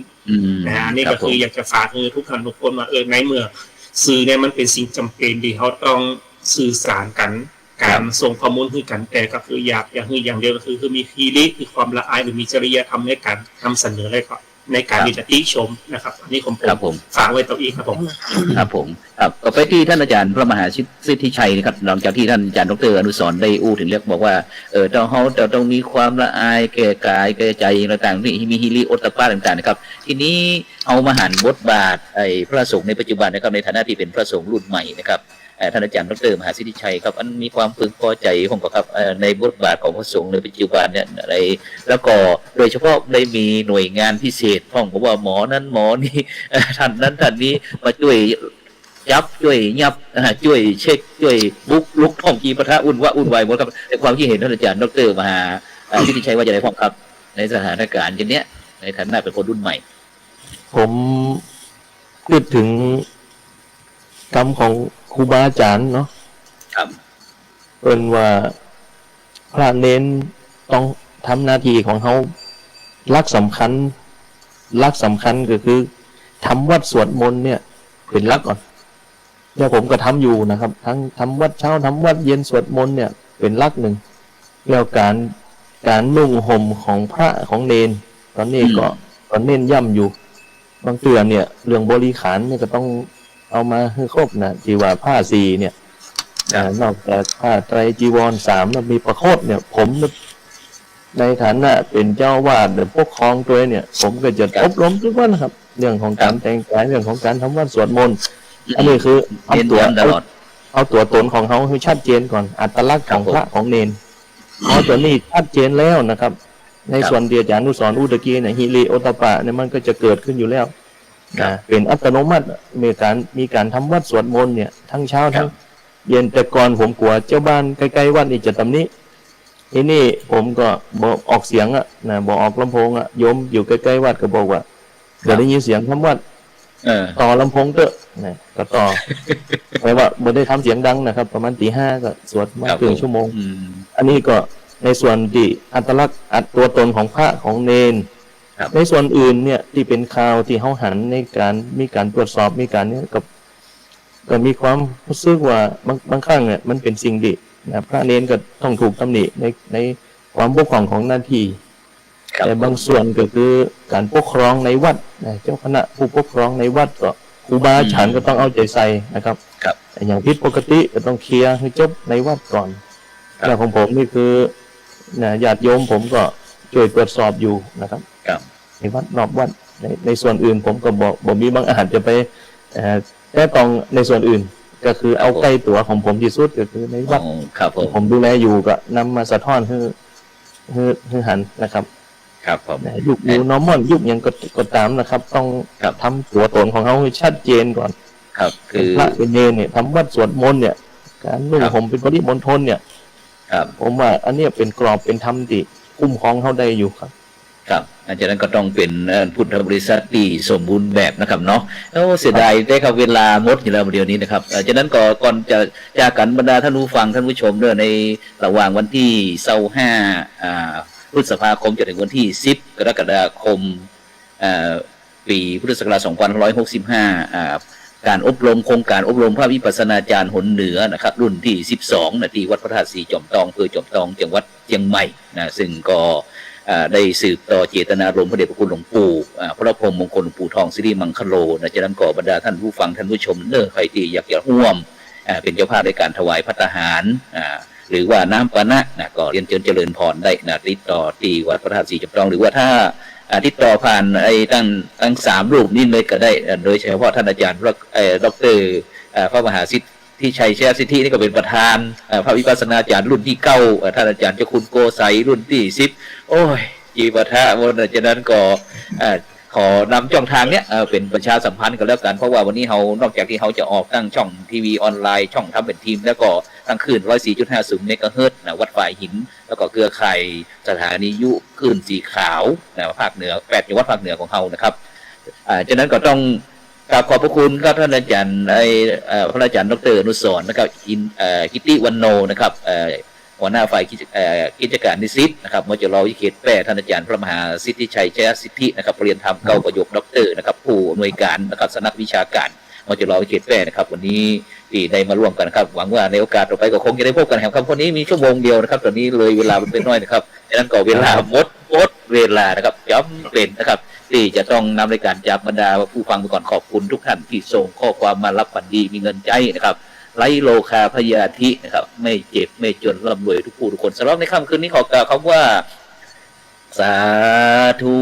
นี่ก็คืออยากจะฝากทุกท่านทุกคนว่าในเมื่อสื่อเนี่ยมันเป็นสิ่งจำเป็นที่เขาต้องสื่อสารกันการส่งข้อมูลให้กันแต่ก็คืออย่างเดียวก็คือมีฮิริคือความละอายหรือมีจริยธรรมในการนำเสนออะไรก็ในการที่จะติชมนะครับอันนี้ผมฝากไว้ต่ออีกครับผมครับผมครับต่อไปที่ท่านอาจารย์พระมหาสิทธิชัยนะครับหลังจากที่ท่านอาจารย์ดร.อนุสรณ์ได้อู้ถึงเรียกบอกว่าต้องมีความละอายแก่กายแก่ใจต่างๆนี่มีฮิริโอตตปะต่างๆนะครับทีนี้เอามาหันบทบาทพระสงฆ์ในปัจจุบันนะครับในฐานะที่เป็นพระสงฆ์รุ่นใหม่นะครับท่านอาจารย์ดร.มหาสิทธิชัยครับอันมีความพึงพอใจของครับในบทบาทของพระสงฆ์ในปัจจุบันเนี่ยอะไรแล้วก็โดยเฉพาะได้มีหน่วยงานพิเศษของผมว่าหมอนั้นหมอนี่ท่านนั้นท่านนี้มาช่วยยับช่วยยับช่วยเช็คช่วยบุกลุกท่องกีปะทะอุ่นวายหมดครับในความคิดเห็นท่านอาจารย์ดร.มหาสิทธิชัยว่าจะได้พ้องครับในสถานการณ์อย่างเนี้ยในฐานะเป็นคนรุ่นใหม่ผมคิดถึงคำของครูบาอาจารย์เนาะครับเป็นว่าพระเน้นต้องทำหน้าที่ของเขาลักสำคัญก็คือทำวัดสวดมนต์เนี่ยเป็นลักก่อนแล้วผมก็ทำอยู่นะครับทั้งทำวัดเช้าทำวัดเย็นสวดมนต์เนี่ยเป็นลักหนึ่งแล้วการ การนุ่งห่มของพระของเนนตอนนี้ก็เน้นย่ำอยู่บางเตือนเนี่ยเรื่องบริขารเนี่ยก็ต้องเอามาให้ครบนะที่ว่าผ้าสีเนี่ยนอกจากผ้าไตรจีวร3แล้วมีประโคตเนี่ยผมในฐานะเป็นเจ้าวาดหรือปกครองตัวเนี่ยผมก็จะอบรมทุกวันนะครับเรื่องของการแต่งกายเรื่องของการทำวัดสวดมนต์อันนี้คือเอาตัวตนของเขาให้ชัดเจนก่อนอัตลักษณ์ของพระของเนนพอตัวนี้ชัดเจนแล้วนะครับในส่วนเดียจานุสรณ์อุตกีเนี่ยฮิริโอตปะเนี่ยมันก็จะเกิดขึ้นอยู่แล้วเป็นอัตโนมัติมีการทำวัดสวดมนต์เนี่ยทั้งเช้าทั้งเย็นแต่ก่อนผมกลัวเจ้าบ้านใกล้ๆวัดนี่จะตำนี้ทีนี้ผมก็บอกออกเสียงบอกออกลำโพงโยมอยู่ใกล้ๆวัดก็บอกว่าเดี๋ยวได้ยินเสียงทำวัดต่อลำโพงเตอะก็ต่อแปลว่าไม่ได้ทำเสียงดังนะครับประมาณตี 5ก็สวดมาครึ่งชั่วโมงอันนี้ก็ในส่วนที่อัตลักษณ์ตัวตนของพระของเนนในส่วนอื่นเนี่ยที่เป็นข่าวที่เขาหันในการมีการตรวจสอบมีการเนี่ยก็มีความรู้สึกว่าบางครั้งเนี่ยมันเป็นสิ่งดีนะพระเนนก็ต้องถูกตำหนิในความบกพร่องของหน้าที่แต่บางส่วนก็คือการปกครองในวัดเจ้าคณะผู้ปกครองในวัดก็ครูบาอาจารย์ก็ต้องเอาใจใส่นะครับแต่อย่างผิดปกติก็ต้องเคลียร์ให้จบในวัดก่อนแต่ของผมนี่คือญาติโยมผมก็ช่วยตรวจสอบอยู่นะครับในวัดนอกวัดในส่วนอื่นผมก็บอกมีบางอาจจะไปแต่ต้องในส่วนอื่นก็คือเอาใกล้ตัวของผมที่สุดก็คือในวัดผมดูแลอยู่ก็นำมาสะท้อนให้หันนะครับยุคนิวนอร์มอนยุคยังก็ตามนะครับต้องทำตัวตนของเขาให้ชัดเจนก่อนคือพระเป็นเนรเนี่ยทำวัดสวดมนต์เนี่ยการนุ่งห่มเป็นปริมณฑลเนี่ยผมว่าอันนี้เป็นกรอบเป็นธรรมที่คุ้มครองเขาได้อยู่ครับอาจารย์ก็ต้องเป็นพุทธบริษัทที่สมบูรณ์แบบนะครับเนาะเสียดายได้ครับเวลาหมดอยู่แล้วเดี๋ยวนี้นะครับฉะนั้นก่อนจะจากกันบรรดาท่านผู้ฟังท่านผู้ชมด้วยในระหว่างวันที่25พฤษภาคมจนถึงวันที่10กรกฎาคมปีพุทธศักราช2565การอบรมโครงการอบรมพระวิปัสสนาจารย์หนเหนือนะครับรุ่นที่12ที่วัดพระธาตุสีจอมทองอำเภอจอมทองจังหวัดเชียงใหม่นะซึ่งก็ได้สืบต่อเจตนารมณ์พระเดชพระคุณหลวงปู่พระพรหมมงคลหลวงปู่ทองสิริมังคโลนะจากนั้นก็บรรดาท่านผู้ฟังท่านผู้ชมใครที่อยากจะร่วมเป็นเจ้าภาพในการถวายภัตตาหารหรือว่าน้ำปานะก็เรียนเชิญเจริญพรได้ติดต่อที่วัดพระธาตุสีจอมทองหรือว่าถ้าติดต่อผ่านตั้ง3รูปนี่เลยก็ได้โดยเฉพาะท่านอาจารย์ดร.พระมหาสิทธิชัยเชษสิทธินี่ก็เป็นประธานพระวิปัสสนาจารย์รุ่นที่9ท่านอาจารย์เจ้าคุณโกไสรุ่นที่10โอ้ยจีปะทะวันจากนั้นก็ขอนำช่องทางเนี้ยเป็นประชาสัมพันธ์กันแล้วกันเพราะว่าวันนี้เรานอกจากที่เขาจะออกตั้งช่องทีวีออนไลน์ช่องทำเป็นทีมแล้วก็ตั้งคลื่น 104.50 เมกะเฮิรตซ์วัดฝ่ายหินแล้วก็เครือข่ายสถานียุคลื่นสีขาวภาคเหนือ8จังหวัดภาคเหนือของเรานะครับจากนั้นก็ต้องกราบขอบพระคุณครับท่านอาจารย์พระอาจารย์ดร.อนุสรณ์นะครับกิติวันโนนะครับหัวหน้าฝ่ายกิจการนิสิตนะครับมจร.วิเขตแปรท่านอาจารย์พระมหาสิทธิชัยเชษสิทธินะครับเรียนธรรม9ประโยคด็อกเตอร์นะครับผู้อำนวยการนะครับสำนักวิชาการมจร.วิเขตแปรนะครับวันนี้ที่ได้มาร่วมกันครับหวังว่าในโอกาสต่อไปก็คงจะได้พบกันครับวันนี้มีชั่วโมงเดียวนะครับตอนนี้เลยเวลาเป็นน้อยนะครับดังนั้นก็เวลาหมดเวลานะครับย้ำเป็นนะครับที่จะต้องนำรายการจากบรรดาผู้ฟังไปก่อนขอบคุณทุกท่านที่ส่งข้อความมารับฝันดีมีเงินใจนะครับไร้โลคาพยาธินะครับไม่เจ็บไม่จนร่ำรวยทุกผู้ทุกคนสำหรับในค่ำคืนนี้ขอกล่าวคำว่าสาธุ